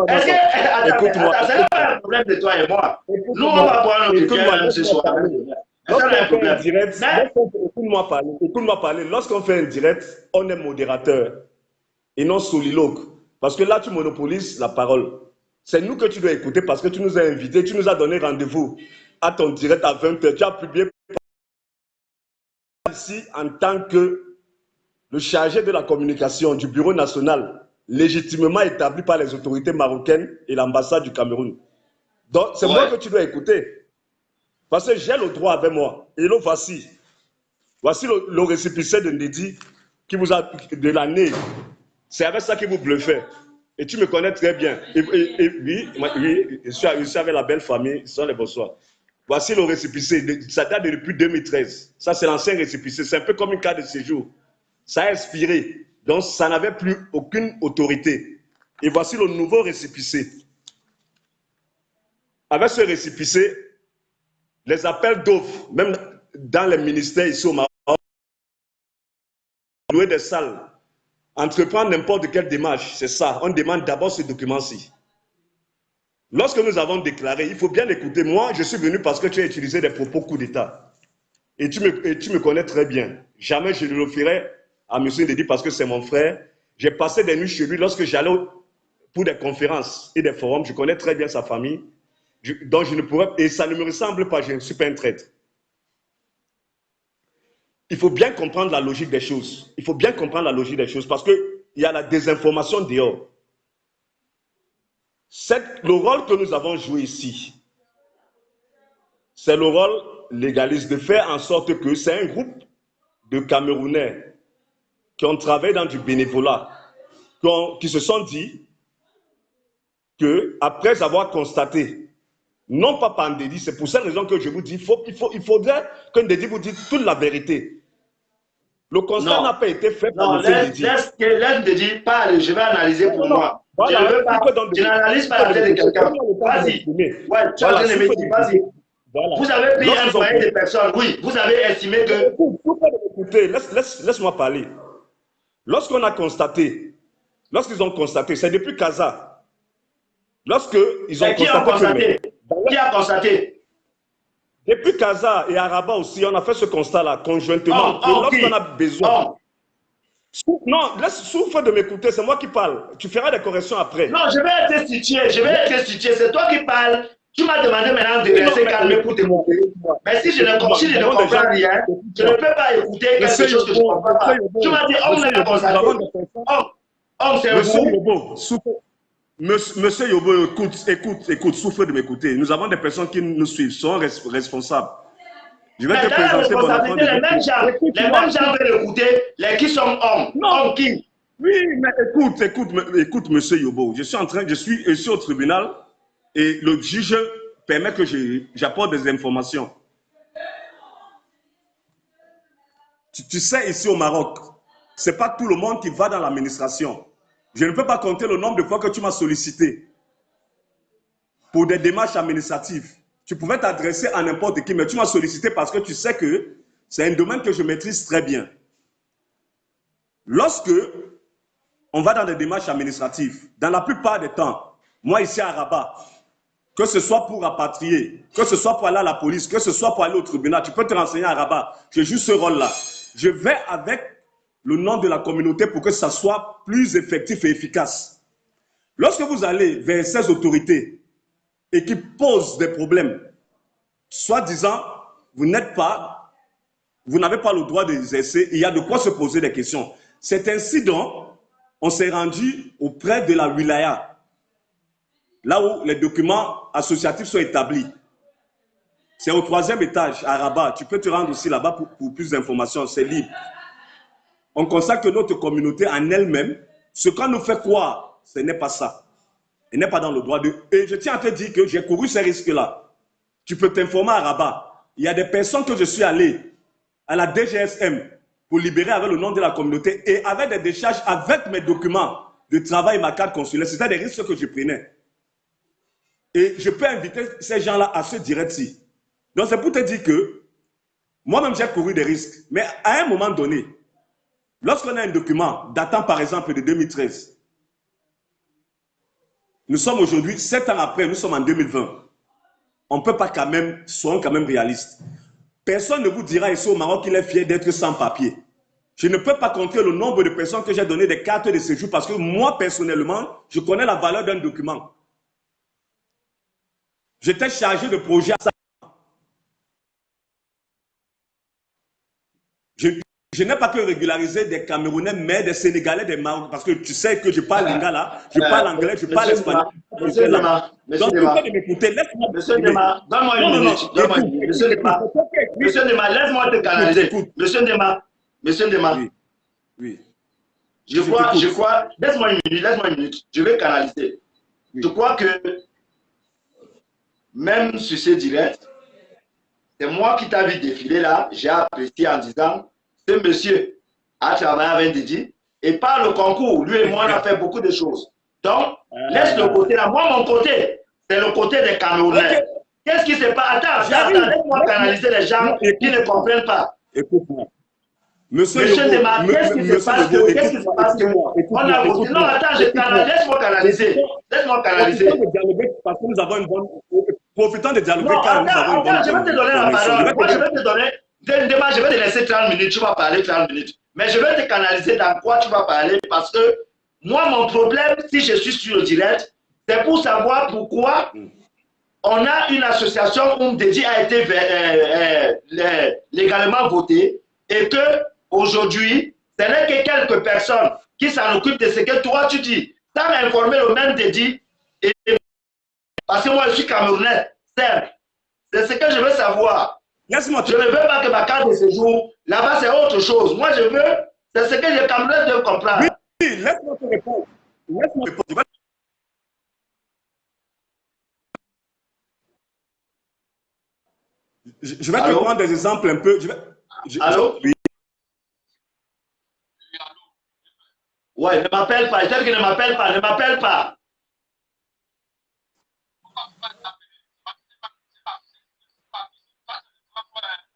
Est-ce que, écoute-moi, c'est pas un problème de toi et moi. Nous, on va boire notre cœur ce soir. Écoute-moi parler. Lorsqu'on fait un direct, on est modérateur et non soliloque. Parce que là, tu monopolises la parole. C'est nous que tu dois écouter parce que tu nous as invités, tu nous as donné rendez-vous à ton direct à 20h. Tu as publié ici en tant que le chargé de la communication du Bureau national, légitimement établi par les autorités marocaines et l'ambassade du Cameroun. Donc, c'est moi que tu dois écouter. Parce que j'ai le droit avec moi. Et le voici. Voici le récépissé de Ndedi qui vous a de l'année. C'est avec ça qu'il vous bluffait. Et tu me connais très bien. Oui, je suis avec la belle famille. Ce sont les bonsoirs. Voici le récépissé. Ça date depuis 2013. Ça, c'est l'ancien récépissé. C'est un peu comme une carte de séjour. Ça a expiré. Donc, ça n'avait plus aucune autorité. Et voici le nouveau récépissé. Avec ce récépissé, les appels d'offres, même dans les ministères ici au Maroc, louer des salles, entreprendre n'importe quelle démarche, c'est ça. On demande d'abord ce document-ci. Lorsque nous avons déclaré, il faut bien écouter. Moi, je suis venu parce que tu as utilisé des propos coup d'État. Et tu me connais très bien. Jamais je ne le ferai à M. Ndedi parce que c'est mon frère. J'ai passé des nuits chez lui lorsque j'allais pour des conférences et des forums. Je connais très bien sa famille. Donc je ne pourrais... Et ça ne me ressemble pas, je ne suis pas un traître. Il faut bien comprendre la logique des choses. Il faut bien comprendre la logique des choses parce qu'il y a la désinformation dehors. Le rôle que nous avons joué ici, c'est le rôle légaliste de faire en sorte que c'est un groupe de Camerounais qui ont travaillé dans du bénévolat qui se sont dit que après avoir constaté, non pas par Ndédi, c'est pour cette raison que je vous dis, il faudrait que Ndédi vous dise toute la vérité. Le constat n'a pas été fait par Ndédi. Laisse Ndédi parler, je vais analyser pour moi. Voilà, je ne veux pas, tu n'analyses pas la tête de quelqu'un. Vas-y. Ouais, tu as rien aimé, vas-y. Voilà. Vous avez pris un foyer de personnes, oui, vous avez estimé que... Écoutez, laisse-moi parler. Lorsqu'ils ont constaté, c'est depuis Casa. Lorsqu'ils ont constaté... Qui a constaté? Depuis Casa et Araba aussi, on a fait ce constat-là, conjointement. Lorsqu'on a besoin... Non, souffre de m'écouter, c'est moi qui parle. Tu feras des corrections après. Non, je vais être situé, c'est toi qui parles. Tu m'as demandé maintenant de rester calme pour te montrer. Mais si je ne comprends rien, je ne peux pas écouter quelque chose que je ne comprends pas. Tu m'as dit, on est constaté. Monsieur Yobo, écoute, souffre de m'écouter. Nous avons des personnes qui nous suivent, sont responsables. Je vais te présenter mon enfant. Les mêmes gens veulent écouter, les qui sont hommes. Hommes qui? Oui, mais écoute, monsieur Yobo. Je suis ici au tribunal et le juge permet que j'apporte des informations. Tu sais, ici au Maroc, ce n'est pas tout le monde qui va dans l'administration. Je ne peux pas compter le nombre de fois que tu m'as sollicité pour des démarches administratives. Tu pouvais t'adresser à n'importe qui, mais tu m'as sollicité parce que tu sais que c'est un domaine que je maîtrise très bien. Lorsque on va dans des démarches administratives, dans la plupart des temps, moi ici à Rabat, que ce soit pour rapatrier, que ce soit pour aller à la police, que ce soit pour aller au tribunal, tu peux te renseigner à Rabat. Je joue ce rôle-là. Je vais avec le nom de la communauté pour que ça soit plus effectif et efficace. Lorsque vous allez vers ces autorités et qui posent des problèmes, soi-disant, vous n'avez pas le droit d'exercer, il y a de quoi se poser des questions. C'est ainsi donc, on s'est rendu auprès de la wilaya, là où les documents associatifs sont établis. C'est au 3e étage, à Rabat. Tu peux te rendre aussi là-bas pour plus d'informations, c'est libre. On constate que notre communauté en elle-même, ce qu'on nous fait croire, ce n'est pas ça. Elle n'est pas dans le droit de... Et je tiens à te dire que j'ai couru ces risques-là. Tu peux t'informer à Rabat. Il y a des personnes que je suis allé à la DGSM pour libérer avec le nom de la communauté et avec des décharges, avec mes documents de travail, ma carte consulaire. C'était des risques que je prenais. Et je peux inviter ces gens-là à ce direct-ci. Donc c'est pour te dire que moi-même j'ai couru des risques. Mais à un moment donné, lorsqu'on a un document datant par exemple de 2013, nous sommes aujourd'hui, 7 ans après, nous sommes en 2020. On ne peut pas quand même, soyons quand même réalistes. Personne ne vous dira ici au Maroc qu'il est fier d'être sans papier. Je ne peux pas compter le nombre de personnes que j'ai donné des cartes de séjour parce que moi, personnellement, je connais la valeur d'un document. J'étais chargé de projet à ça. Je n'ai pas que régulariser des Camerounais, mais des Sénégalais, des Marocains, parce que tu sais que je parle lingala, je parle anglais, je parle espagnol. Monsieur Nema, donne-moi une minute. Monsieur Nema, laisse-moi te canaliser. Monsieur Nema. Oui. Je crois, laisse-moi une minute, je vais canaliser. Oui. Je crois que même sur ce direct, c'est moi qui t'ai vu défiler là, j'ai apprécié en disant, ce monsieur a travaillé avec Ndédi et par le concours, lui et moi, on a fait beaucoup de choses. Donc, laisse le côté là. Moi, mon côté, c'est le côté des Camerounais. Qu'est-ce qui se passe? Attends, laisse-moi canaliser les gens qui ne comprennent pas. Écoute-moi. Monsieur Nema, qu'est-ce qui se passe? Qu'est-ce qui se passe? On a voté. Non, attends, laisse-moi canaliser. Laisse-moi canaliser. Parce que nous avons une bonne... Profitant de dialoguer car nous avons une bonne... Je vais te donner la parole. Moi, je vais te donner... Demain, je vais te laisser 30 minutes, tu vas parler 30 minutes. Mais je vais te canaliser dans quoi tu vas parler parce que moi, mon problème, si je suis sur le direct, c'est pour savoir pourquoi on a une association où Ndédi a été légalement voté et que aujourd'hui, ce n'est que quelques personnes qui s'en occupent de ce que toi tu dis. Ça m'a informé le même Ndédi. Parce que moi, je suis Camerounais, certes. C'est ce que je veux savoir. Je ne veux pas que ma carte de séjour, là-bas, c'est autre chose. Moi, je veux, c'est ce que les Camerounais doivent comprendre. laisse-moi te répondre. Laisse-moi te répondre. Je vais te Allô? prendre des exemples un peu. Allô? Oui. Ouais, ne m'appelle pas. Je t'ai dit que ne m'appelle pas. Ne m'appelle pas.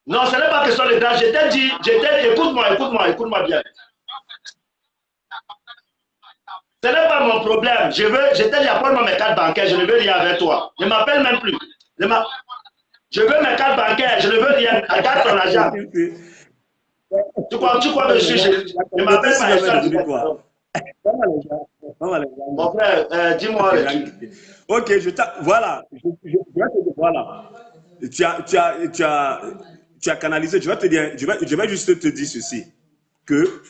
Non, ce n'est pas question de grâce. Je t'ai dit, écoute-moi bien. Ce n'est pas mon problème. Je t'ai dit, apporte-moi mes cartes bancaires. Je ne veux rien avec toi. Ne m'appelle même plus. Je veux mes cartes bancaires. Je ne veux rien. Regarde ton argent. Tu crois que je m'appelle pas ça. Mon frère, dis-moi. Ok, voilà. Je vais te dire, voilà. Tu as canalisé. Je vais te dire, je vais juste te dire ceci. Que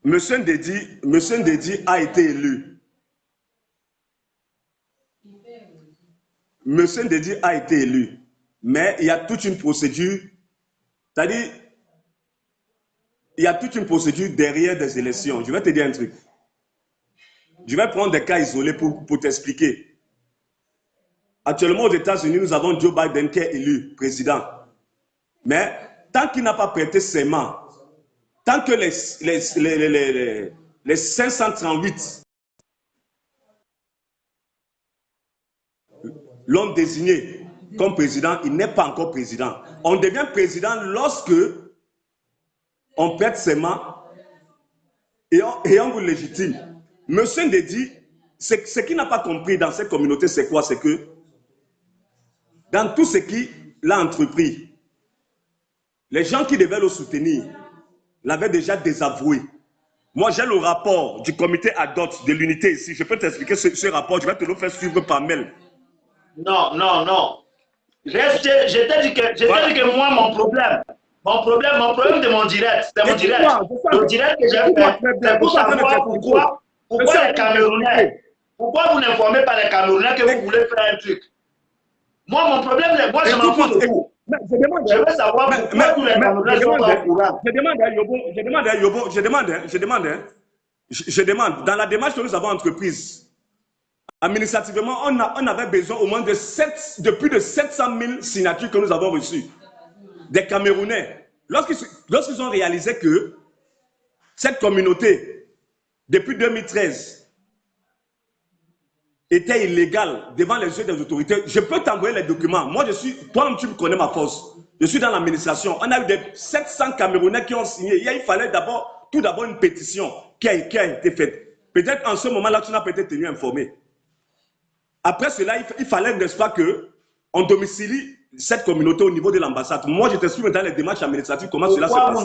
Monsieur Ndedi a été élu. Monsieur Ndedi a été élu. Mais il y a toute une procédure. C'est-à-dire, il y a toute une procédure derrière des élections. Je vais te dire un truc. Je vais prendre des cas isolés pour t'expliquer. Actuellement, aux États-Unis, nous avons Joe Biden qui est élu président. Mais tant qu'il n'a pas prêté serment, tant que les 538 l'ont désigné comme président, il n'est pas encore président. On devient président lorsque on prête serment et on vous légitime. Monsieur Ndedi, ce qu'il n'a pas compris dans cette communauté, c'est quoi? C'est que dans tout ce qu'il a entrepris, les gens qui devaient le soutenir l'avaient déjà désavoué. Moi, j'ai le rapport du comité ad hoc de l'unité ici. Je peux t'expliquer ce rapport. Je vais te le faire suivre par mail. Non. Je t'ai dit que moi, mon problème de mon direct, c'est mon direct. Le direct que j'ai fait, c'est pour savoir pourquoi les Camerounais, pourquoi vous n'informez pas les Camerounais que vous voulez faire un truc. Moi, mon problème, moi, je m'en fous de vous. Je veux savoir pourquoi tous les Camerounais sont pas au courant. Je demande, dans la démarche que nous avons entreprise, administrativement, on avait besoin au moins de plus de 700 000 signatures que nous avons reçues des Camerounais. Lorsqu'ils ont réalisé que cette communauté, depuis 2013, était illégale devant les yeux des autorités, je peux t'envoyer les documents. Moi, toi-même, tu me connais ma force. Je suis dans l'administration. On a eu 700 Camerounais qui ont signé. Il fallait tout d'abord une pétition qui a été faite. Peut-être en ce moment-là, tu n'as pas été tenu informé. Après cela, il fallait, n'est-ce pas, qu'on domicilie cette communauté au niveau de l'ambassade. Moi, je t'explique dans les démarches administratives comment cela se passe.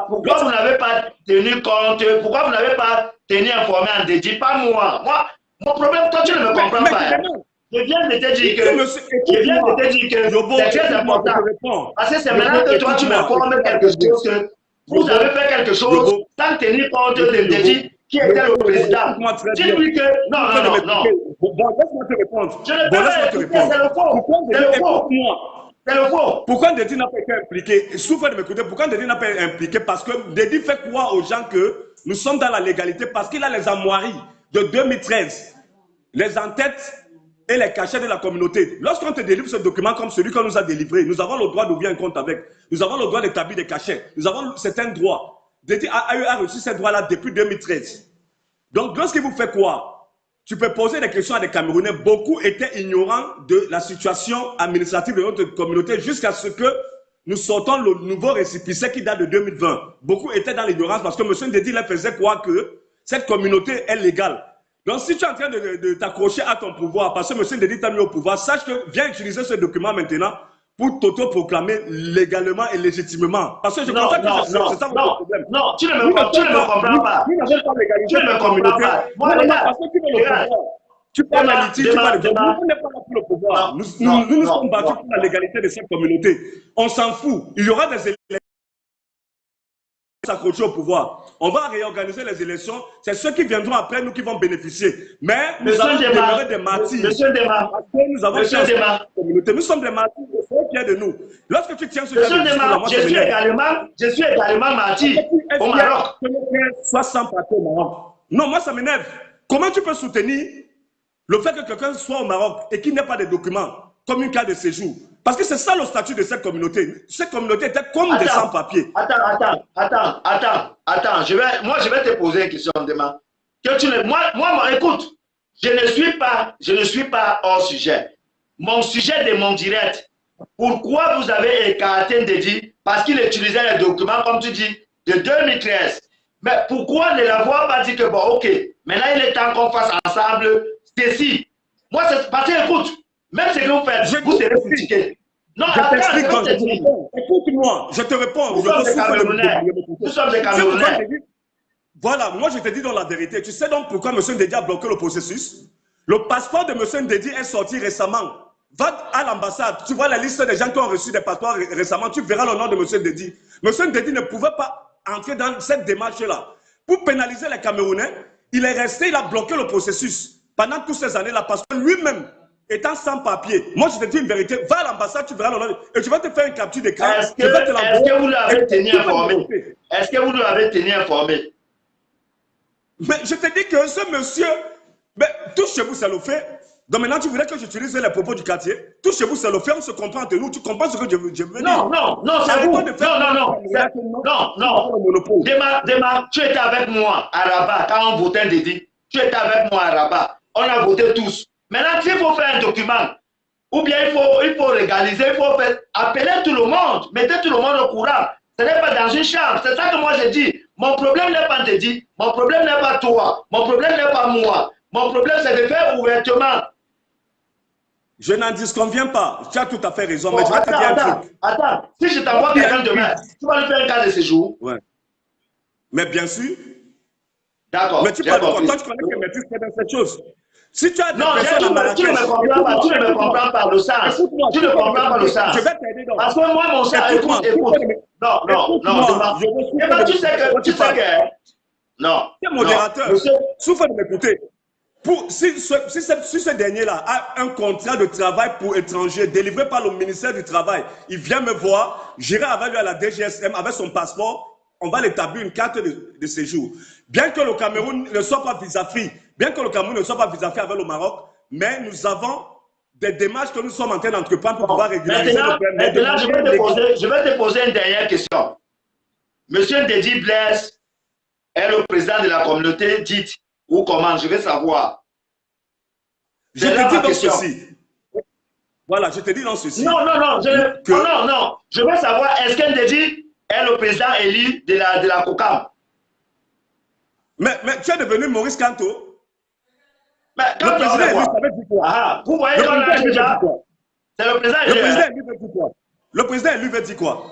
Pourquoi vous n'avez pas tenu compte, pourquoi vous n'avez pas tenu informé en dédié, pas moi. Mon problème, toi, tu ne me comprends pas. Je viens de te dire que c'est très important. Parce que c'est maintenant que toi, tu m'informes quelque chose que vous avez fait quelque chose sans tenir compte de dédié qui était le président. Dis-lui que non. Bon, laisse-moi te répondre. Je ne peux pas écouter, c'est le faux. Pourquoi Ndedi n'a pas été impliqué? Souffre de m'écouter. Pourquoi Ndedi n'a pas été impliqué? Parce que Ndedi fait croire aux gens que nous sommes dans la légalité parce qu'il a les armoiries de 2013, les entêtes et les cachets de la communauté. Lorsqu'on te délivre ce document comme celui qu'on nous a délivré, nous avons le droit d'ouvrir un compte avec. Nous avons le droit d'établir des cachets. Nous avons certains droits. Ndedi a reçu ces droits-là depuis 2013. Donc, lorsqu'il vous fait quoi? Tu peux poser des questions à des Camerounais. Beaucoup étaient ignorants de la situation administrative de notre communauté jusqu'à ce que nous sortons le nouveau récépissé qui date de 2020. Beaucoup étaient dans l'ignorance parce que M. Ndedi leur faisait croire que cette communauté est légale. Donc, si tu es en train de t'accrocher à ton pouvoir parce que M. Ndedi t'a mis au pouvoir, sache que viens utiliser ce document maintenant pour t'auto-proclamer légalement et légitimement. Parce que je pense que c'est ça votre problème. Non, tu ne me comprends pas. Tu ne me comprends pas. Moi, parce que tu veux le pouvoir. Tu parles la litige, tu parles de pouvoir. Nous ne sommes pas là pour le pouvoir. Nous nous sommes battus pour la légalité de cette communauté. On s'en fout. Il y aura des élections. s'accrocher au pouvoir. On va réorganiser les élections. C'est ceux qui viendront après nous qui vont bénéficier. Mais nous allons demeurer des martyrs. Monsieur Dema, nous avons Monsieur Dema, nous sommes des martyrs. Soyez fiers de nous. Lorsque tu tiens ce genre Monsieur de discours, Dema, je suis également martyr au Maroc. Soit sans papier au Maroc. Non, moi ça m'énerve. Comment tu peux soutenir le fait que quelqu'un soit au Maroc et qu'il n'ait pas de documents comme une carte de séjour? Parce que c'est ça le statut de cette communauté. Cette communauté était comme des sans-papiers. Attends. Je vais te poser une question, Dema. Écoute, je ne suis pas hors sujet. Mon sujet de mon direct. Pourquoi vous avez écarté Ndedi? Parce qu'il utilisait les documents, comme tu dis, de 2013. Mais pourquoi ne l'avoir pas dit que bon, ok, maintenant il est temps qu'on fasse ensemble ceci? Moi, c'est parce que, écoute, même ce que vous faites, vous serez critiqué. Non, écoute-moi, je te réponds. Nous sommes des Camerounais. Nous sommes des Camerounais. Voilà, moi je te dis dans la vérité. Tu sais donc pourquoi M. Ndedi a bloqué le processus? Le passeport de M. Ndedi est sorti récemment. Va à l'ambassade, tu vois la liste des gens qui ont reçu des passeports récemment, tu verras le nom de M. Ndedi. M. Ndedi ne pouvait pas entrer dans cette démarche-là. Pour pénaliser les Camerounais, il est resté, il a bloqué le processus pendant toutes ces années-là parce que lui-même, étant sans papier, moi je te dis une vérité, va à l'ambassade, tu verras le nom et tu vas te faire une capture d'écran. Est-ce que vous l'avez tenu informé? Est-ce que vous l'avez tenu informé? Mais je te dis que ce monsieur, mais tout chez vous, ça le fait. Donc maintenant, tu voudrais que j'utilise les propos du quartier? Tout chez vous, c'est le fait, on se comprend entre nous. Tu comprends ce que je veux dire? Non, c'est vous. Non. Dema, tu étais avec moi à Rabat quand on votait Ndedi. Tu étais avec moi à Rabat. On a voté tous. Maintenant, s'il faut faire un document, ou bien il faut légaliser, il faut appeler tout le monde, mettez tout le monde au courant. Ce n'est pas dans une chambre. C'est ça que moi je dis. Mon problème n'est pas Ndedi. Mon problème n'est pas toi. Mon problème n'est pas moi. Mon problème, c'est de faire ouvertement. Je n'en disconviens pas. Tu as tout à fait raison. Mais je vais te dire un truc. Attends. Si je t'envoie quelqu'un demain, tu vas lui faire un cas de séjour. Ouais. Mais bien sûr. D'accord. Mais tu parles de toi, tu connais que maîtrise dans cette chose. Si tu as des personnes à Marrakech, tu ne me comprends pas le sens. Tu ne comprends pas le sens. Je vais t'aider donc. Parce que moi, mon sens, écoute. Non. Tu sais que. Non. Tu es modérateur. Souffle de m'écouter. Si ce dernier-là a un contrat de travail pour étrangers délivré par le ministère du Travail, il vient me voir, j'irai avec lui à la DGSM avec son passeport, on va l'établir une carte de séjour. Bien que le Cameroun ne soit pas visa-free, avec le Maroc, mais nous avons des démarches que nous sommes en train d'entreprendre pour pouvoir régulariser le problème. Maintenant, je vais te poser une dernière question. Monsieur Ndedi Blaise est le président de la communauté dite ou comment? Je vais savoir. Je te dis dans ceci. Voilà, je te dis dans ceci. Non. Je veux savoir, est-ce que Ndedi est le président élu de la COCAM? Mais tu es devenu Maurice Kanto. Mais quand le président élu, ça veut dire quoi? Vous voyez qu'on a déjà. C'est le président élu. Le président élu veut dire quoi?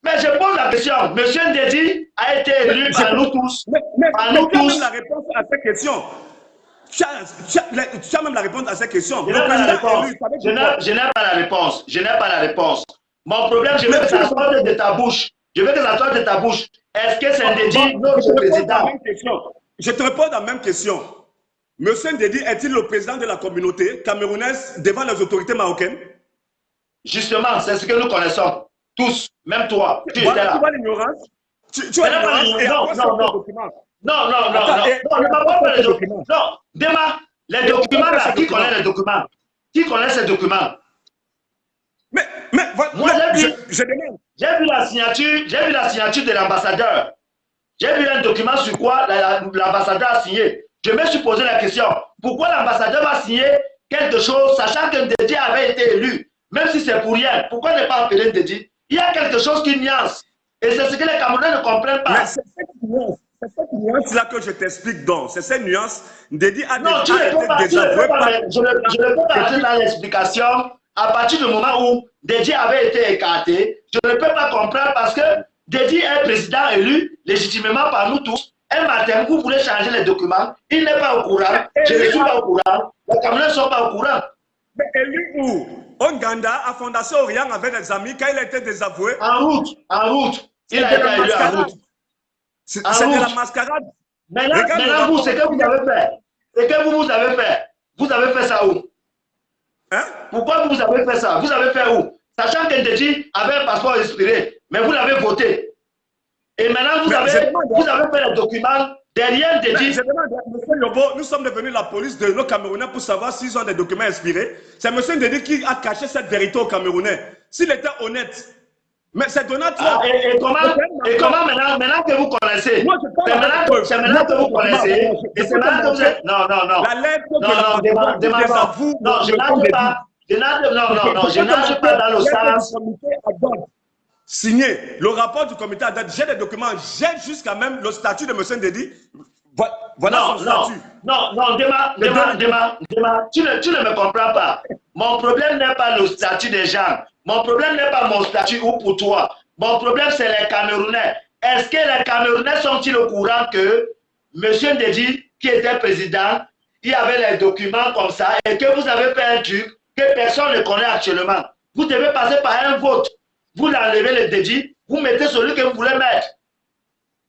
Mais je pose la question. Monsieur Ndedi a été élu par nous tous. Par nous tous. Tu as même la réponse à cette question. Tu as même la réponse à cette question. Je n'ai pas la réponse. Je n'ai pas la réponse. Mon problème, je veux que ça sorte de ta bouche. Est-ce que c'est Ndedi notre président? Je te réponds à la même question. Monsieur Ndedi est-il le président de la communauté camerounaise devant les autorités marocaines? Justement, c'est ce que nous connaissons. Tous, même toi. Tu étais là. Tu vois l'ignorance? Tu vois l'ignorance? Non, ne m'envoie pas les documents. Non, Dema, les documents là, qui connaît les documents? Qui connaît ces documents? Mais moi, j'ai vu la signature de l'ambassadeur. J'ai vu un document sur quoi l'ambassadeur a signé. Je me suis posé la question, pourquoi l'ambassadeur va signer quelque chose, sachant que Ndedi avait été élu, même si c'est pour rien, pourquoi ne pas appeler Ndedi? Il y a quelque chose qui nuance. Et c'est ce que les Camerounais ne comprennent pas. C'est cette nuance-là que je t'explique donc. C'est cette nuance. Ndedi a non, je ne peux pas rentrer dans l'explication à partir du moment où Ndedi avait été écarté. Je ne peux pas comprendre parce que Ndedi est président élu légitimement par nous tous. Un matin, vous voulez changer les documents. Il n'est pas au courant. Je ne suis pas au courant. Les Camerounais ne sont pas au courant. Mais élu où? Onganda a fondé Orient avec des amis quand il a été désavoué. En route. Il a été élu en route. C'est de la mascarade. Maintenant vous, ce que vous avez fait, vous avez fait ça où? Hein? Pourquoi vous avez fait ça? Vous avez fait où? Sachant que Ndédi avait un passeport expiré, mais vous l'avez voté. Et maintenant, vous avez fait les documents derrière Ndédi. Monsieur Yobo, nous sommes devenus la police de nos Camerounais pour savoir s'ils ont des documents expirés. C'est M. Ndédi qui a caché cette vérité aux Camerounais. S'il était honnête, mais c'est Donald Trump. Et comment maintenant que vous connaissez? C'est maintenant que vous connaissez. Et c'est maintenant que vous êtes. Non. La lettre je nage pas dans le sens. Signé le rapport du comité ad hoc, j'ai des documents, j'ai jusqu'à même le statut de M. Ndédi. Voilà son statut. Non, Dema, tu ne me comprends pas. Mon problème n'est pas le statut des gens. Mon problème n'est pas mon statut ou pour toi. Mon problème, c'est les Camerounais. Est-ce que les Camerounais sont-ils au courant que M. Ndédi, qui était président, il y avait les documents comme ça et que vous avez fait un truc que personne ne connaît actuellement? Vous devez passer par un vote. Vous l'enlevez le Ndédi, vous mettez celui que vous voulez mettre.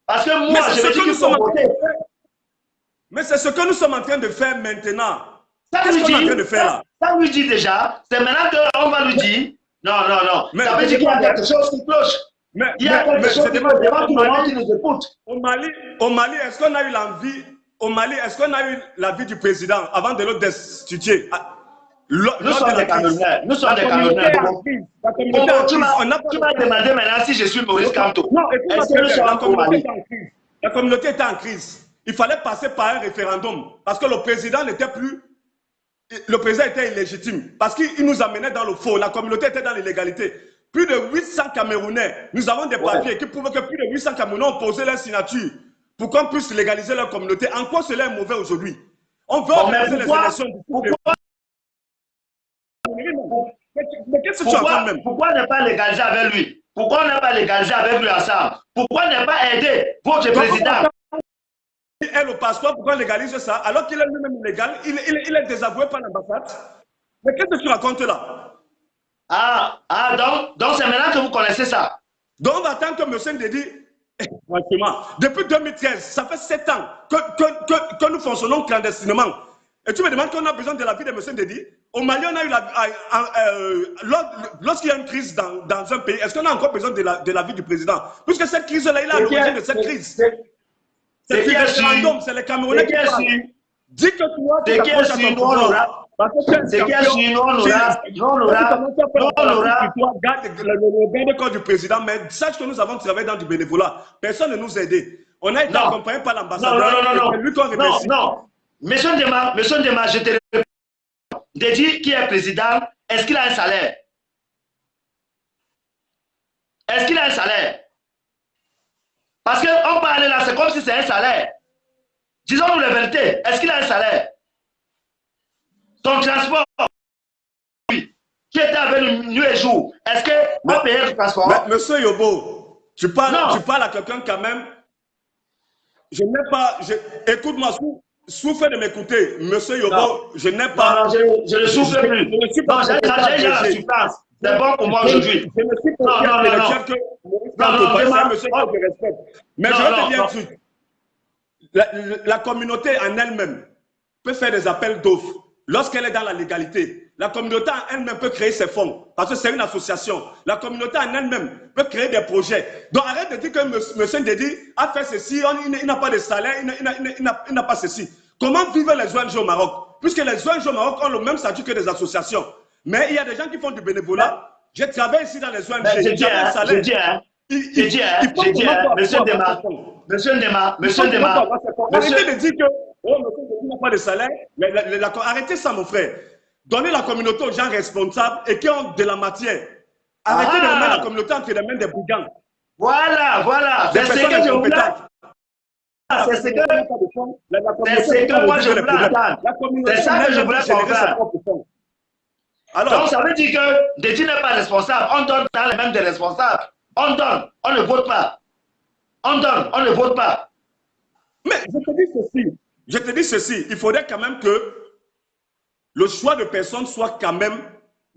Parce que moi, je me dis qu'il faut voter. Mais c'est ce que nous sommes en train de faire maintenant. Qu'est-ce qu'on est en train de faire là? Ça lui dit déjà, c'est maintenant qu'on va lui dire. Non. Mais ça veut dire qu'il y a quelque chose qui cloche. Il y a quelque chose qui cloche devant tout le monde qui nous écoute. Au Mali, est-ce qu'on a eu l'envie? Au Mali, est-ce qu'on a eu l'avis du président avant de le destituer? Nous sommes des Camerounais. Nous sommes des Camerounais. Tu m'as demandé maintenant si je suis Maurice Kamto. Non, est-ce que nous sommes au Mali? La communauté était en crise. Il fallait passer par un référendum parce que le président n'était plus. Le président était illégitime parce qu'il nous amenait dans le faux. La communauté était dans l'illégalité. Plus de 800 Camerounais, nous avons des papiers qui prouvent que plus de 800 Camerounais ont posé leur signature pour qu'on puisse légaliser leur communauté. En quoi cela est mauvais aujourd'hui? On veut organiser les élections. Mais qu'est-ce que tu entends même? Pourquoi ne pas légaliser avec lui? Pourquoi ne pas légaliser avec lui ensemble? Pourquoi ne pas aider votre président? Il est le passeport, pourquoi légaliser ça? Alors qu'il est lui-même illégal, il est désavoué par l'ambassade. Mais qu'est-ce que tu racontes là? Donc c'est maintenant que vous connaissez ça. Donc on va attendre que M. Ndédi, franchement, depuis 2013, ça fait 7 ans que nous fonctionnons clandestinement. Et tu me demandes qu'on a besoin de l'avis de M. Ndédi? Au Mali, on a eu lorsqu'il y a une crise dans un pays, est-ce qu'on a encore besoin de l'avis du président? Puisque cette crise-là, il est à l'origine de cette crise. C'est le référendum, c'est les Camerounais qui parlent. Dis que toi, tu t'approches à ton pouvoir. C'est qui est sûr, non, on aura. Le garde corps du président, mais sache que nous avons travaillé dans du bénévolat. Personne ne nous a aidés. On a été accompagnés par l'ambassadeur. Non. Monsieur Ndéma, je te réponds. Ndédi, qui est président, est-ce qu'il a un salaire? Est-ce qu'il a un salaire? Parce qu'on parle là, c'est comme si c'est un salaire. Disons-nous la vérité. Est-ce qu'il a un salaire? Son transport, oui, qui était avec nous nuit et jour, est-ce qu'on paye le transport? Monsieur Yobo, tu parles à quelqu'un quand même. Je n'ai pas. Écoute-moi, souffle de m'écouter. Monsieur Yobo, je n'ai pas. Non, je ne souffle plus. Non, j'ai la souffrance. C'est bon pour moi aujourd'hui. Je me suis mais je vais te dire un truc. La communauté en elle-même peut faire des appels d'offres lorsqu'elle est dans la légalité. La communauté en elle-même peut créer ses fonds parce que c'est une association. La communauté en elle-même peut créer des projets. Donc arrête de dire que M. Ndédi a fait ceci, il n'a pas de salaire, il n'a pas ceci. Comment vivent les ONG au Maroc? Puisque les ONG au Maroc ont le même statut que des associations. Mais il y a des gens qui font du bénévolat. Je travaille ici dans les ONG. J'ai dit, Monsieur Ndéma. Arrêtez de dire que monsieur Ndédi n'a pas de salaire. Arrêtez ça, mon frère. Donnez la communauté aux gens responsables et qui ont de la matière. Arrêtez de remettre la communauté entre les mains des brigands. Voilà. C'est ce que je voulais. C'est ce que moi je voulais entendre. C'est ça que je voulais comprendre. Alors, donc ça veut dire que Ndédi n'est pas responsable. On donne dans les mêmes des responsables. On donne, on ne vote pas. On donne, on ne vote pas. Mais je te dis ceci, il faudrait quand même que le choix de personne soit quand même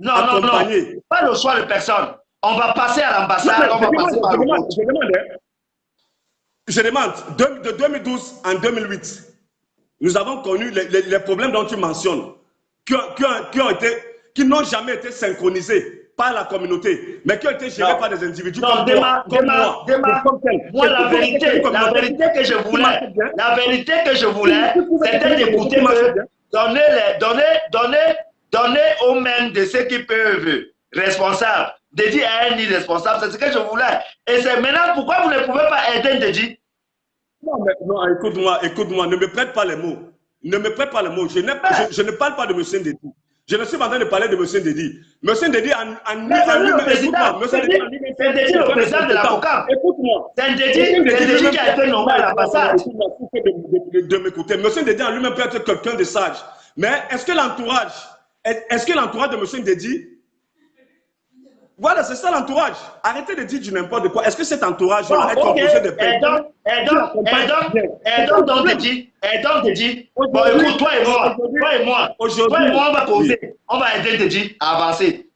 accompagné. Non, pas le choix de personne. On va passer à l'ambassade, on va passer par le vote. Je demande, de 2012 en 2008, nous avons connu les problèmes dont tu mentionnes, qui n'ont jamais été synchronisés par la communauté, mais qui ont été gérés par des individus comme moi, la vérité que je voulais, c'était d'écouter donner aux mains de ceux qui peuvent, responsables, de dire à un irresponsable, c'est ce que je voulais. Et c'est maintenant pourquoi vous ne pouvez pas aider Ndedi? Non, écoute-moi, ne me prête pas les mots. Ne me prête pas les mots. Je ne parle pas de M. Ndedi. Je ne suis pas en train de parler de M. Ndedi. M. Ndedi c'est Ndedi le président de l'avocat. Écoute-moi. C'est Ndedi qui a été nommé à l'ambassade. De m'écouter. M. Ndedi en lui-même peut être quelqu'un de sage. Mais est-ce que l'entourage de M. Ndedi, voilà, c'est ça l'entourage. Arrêtez de dire du n'importe quoi. Est-ce que cet entourage est composé de personnes? Et donc, Ndedi. Bon, écoute, toi et moi, on va causer. On va aider Ndedi à avancer.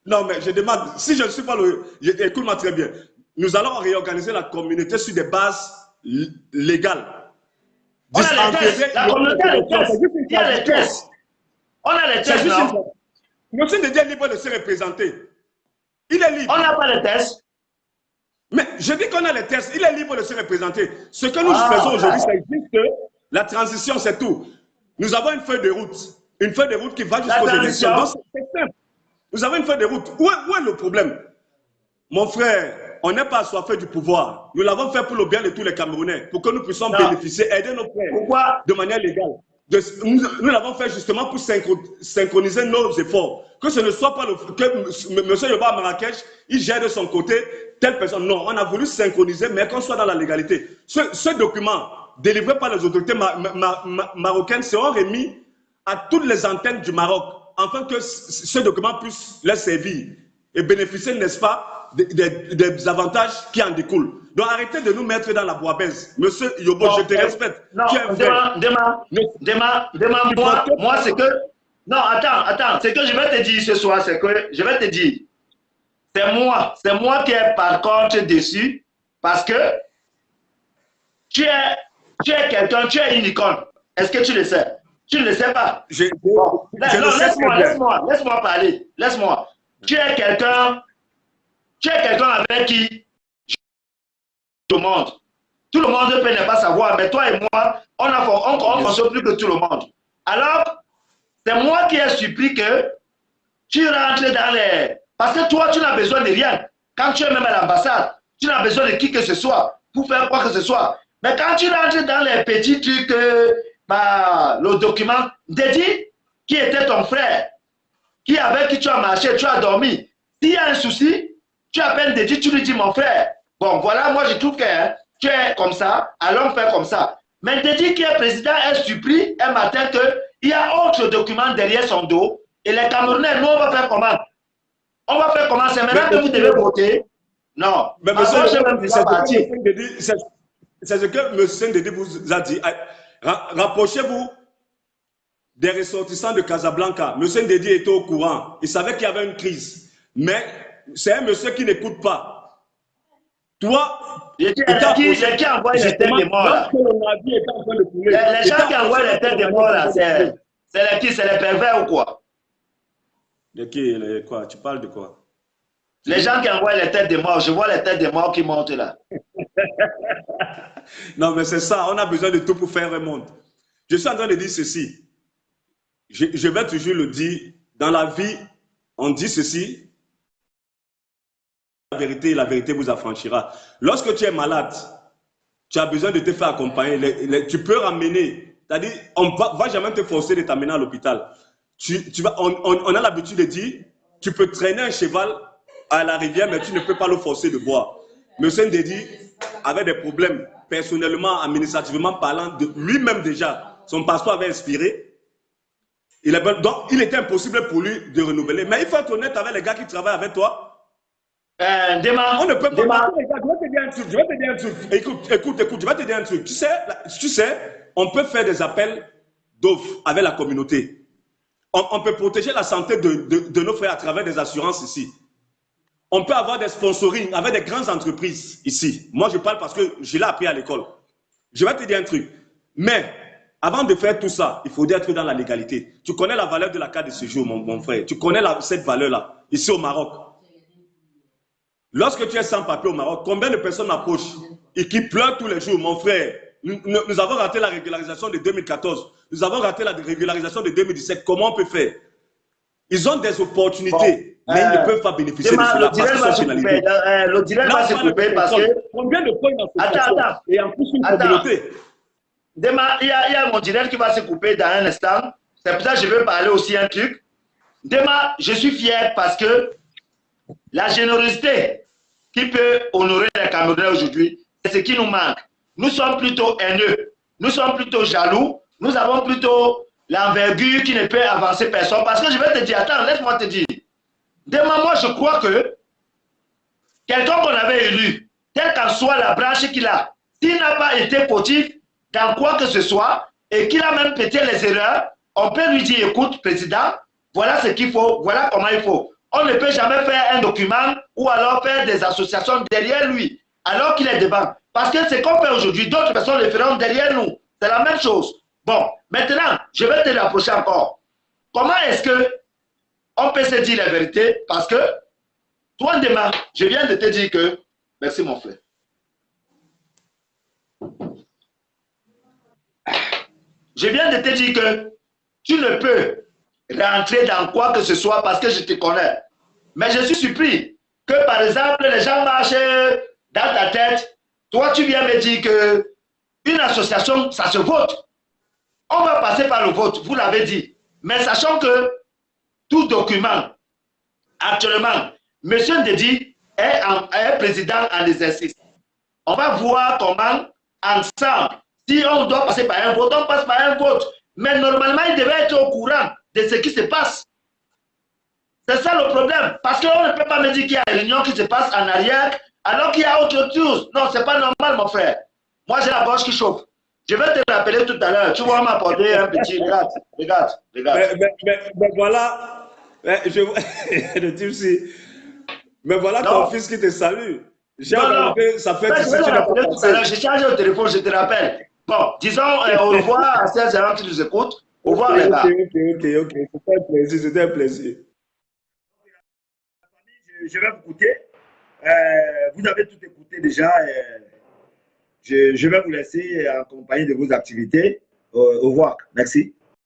Non, mais je demande, si je ne suis pas écoute-moi très bien. Nous allons réorganiser la communauté sur des bases légales. On a les tests. La communauté a les tests. Il y a les tests. On a les tests, non? Monsieur Ndedi est libre de se représenter. Il est libre. On n'a pas les tests. Mais je dis qu'on a les tests. Il est libre de se représenter. Ce que nous faisons aujourd'hui, c'est juste la transition, c'est tout. Nous avons une feuille de route. Une feuille de route qui va jusqu'aux élections. C'est simple. Nous avons une feuille de route. Où est le problème? Mon frère, on n'est pas assoiffé du pouvoir. Nous l'avons fait pour le bien de tous les Camerounais, pour que nous puissions bénéficier, aider nos frères de manière légale. Nous l'avons fait justement pour synchroniser nos efforts. Que ce ne soit pas que M. Yoba à Marrakech, il gère de son côté telle personne. Non, on a voulu synchroniser, mais qu'on soit dans la légalité. Ce document, délivré par les autorités marocaines, sera remis à toutes les antennes du Maroc, afin que ce document puisse les servir et bénéficier, n'est-ce pas, des avantages qui en découlent. Donc arrêtez de nous mettre dans la boîte. Monsieur Yobo, je te respecte. Non, moi c'est que... Non, attends, ce que je vais te dire ce soir, c'est que je vais te dire, c'est moi qui est par contre dessus, parce que tu es quelqu'un, tu es une icône. Est-ce que tu le sais? Tu ne le sais pas. Laisse-moi parler. Laisse-moi. Tu es quelqu'un avec qui tout le monde. Tout le monde peut ne pas savoir, mais toi et moi, on fonctionne plus que tout le monde. Alors, c'est moi qui ai surpris que tu rentres dans les... Parce que toi, tu n'as besoin de rien. Quand tu es même à l'ambassade, tu n'as besoin de qui que ce soit pour faire quoi que ce soit. Mais quand tu rentres dans les petits trucs, le document, Ndedi, qui était ton frère, avec qui tu as marché, tu as dormi. S'il y a un souci, tu appelles Ndedi, tu lui dis mon frère. Bon, voilà, moi je trouve que tu es comme ça, allons faire comme ça. Mais Ndedi, qui est président, est surpris un matin qu'il y a autre document derrière son dos. Et les Camerounais, nous, on va faire comment? On va faire comment? C'est maintenant que vous devez voter? Non. Mais c'est ce que M. Ndedi vous a dit. Rapprochez-vous des ressortissants de Casablanca. M. Ndedi était au courant. Il savait qu'il y avait une crise. Mais c'est un monsieur qui n'écoute pas. Toi, qui envoie les têtes des morts là? Les gens qui envoient les têtes des morts là, c'est qui? C'est les pervers ou quoi? De qui? Quoi? Tu parles de quoi? Les gens qui envoient les têtes des morts, je vois les têtes des morts qui montent là. Non, mais c'est ça, on a besoin de tout pour faire un monde. Je suis en train de dire ceci. Je vais toujours le dire. Dans la vie, on dit ceci. La vérité vous affranchira. Lorsque tu es malade, tu as besoin de te faire accompagner. Tu peux ramener. C'est-à-dire, on ne va jamais te forcer de t'amener à l'hôpital. On a l'habitude de dire, tu peux traîner un cheval à la rivière, mais tu ne peux pas le forcer de boire. Monsieur Ndedi avait des problèmes, personnellement, administrativement parlant, de lui-même déjà. Son passeport avait expiré. Donc, il était impossible pour lui de renouveler. Mais il faut être honnête avec les gars qui travaillent avec toi. On ne peut pas. Je vais te dire un truc. Écoute, je vais te dire un truc. Tu sais, on peut faire des appels d'offres avec la communauté. On peut protéger la santé de nos frères à travers des assurances ici. On peut avoir des sponsorings avec des grandes entreprises ici. Moi, je parle parce que je l'ai appris à l'école. Je vais te dire un truc. Mais avant de faire tout ça, il faut être dans la légalité. Tu connais la valeur de la carte de séjour, mon frère. Tu connais cette valeur-là, ici au Maroc. Lorsque tu es sans papier au Maroc, combien de personnes approchent et qui pleurent tous les jours, mon frère? Nous avons raté la régularisation de 2014. Nous avons raté la régularisation de 2017. Comment on peut faire? Ils ont des opportunités, mais ils ne peuvent pas bénéficier de cela parce qu'ils sont pénalisés. Le direct va se couper parce que... Combien de fois il a Attends. Et en plus, une communauté. Demain, il y a mon direct qui va se couper dans un instant. C'est pour ça que je veux parler aussi un truc. Demain, je suis fier parce que la générosité qui peut honorer les Camerounais aujourd'hui, c'est ce qui nous manque. Nous sommes plutôt haineux, nous sommes plutôt jaloux, nous avons plutôt l'envergure qui ne peut avancer personne. Parce que je vais te dire, attends, laisse-moi te dire. Demain, moi, je crois que quelqu'un qu'on avait élu, quelle qu'en soit la branche qu'il a, s'il n'a pas été fautif dans quoi que ce soit, et qu'il a même pété les erreurs, on peut lui dire, écoute, président, voilà ce qu'il faut, voilà comment il faut. On ne peut jamais faire un document ou alors faire des associations derrière lui, alors qu'il est devant. Parce que ce qu'on fait aujourd'hui, d'autres personnes le feront derrière nous. C'est la même chose. Bon, maintenant, je vais te rapprocher encore. Comment est-ce que on peut se dire la vérité? Parce que, toi, demain, je viens de te dire que... Merci, mon frère. Je viens de te dire que tu ne peux rentrer dans quoi que ce soit parce que je te connais. Mais je suis surpris que, par exemple, les gens marchent dans ta tête. Toi, tu viens me dire que une association, ça se vote. On va passer par le vote, vous l'avez dit. Mais sachant que tout document, actuellement, M. Ndedi est président en exercice. On va voir comment, ensemble, si on doit passer par un vote, on passe par un vote. Mais normalement, il devait être au courant de ce qui se passe. C'est ça le problème. Parce qu'on ne peut pas me dire qu'il y a une réunion qui se passe en arrière, alors qu'il y a autre chose. Non, ce n'est pas normal, mon frère. Moi, j'ai la gorge qui chauffe. Je vais te rappeler tout à l'heure. Tu vas m'apporter un petit... Regarde. Mais voilà... le type si... Mais voilà ton fils qui te salue. Ça fait je vais te rappeler tout à l'heure. J'ai chargé au téléphone, je te rappelle. Bon, disons au revoir à ces gens qui nous écoutent. Au revoir, les gars. Ok. C'était un plaisir. Je vais vous écouter. Vous avez tout écouté déjà. Je vais vous laisser accompagner de vos activités. Au revoir. Merci.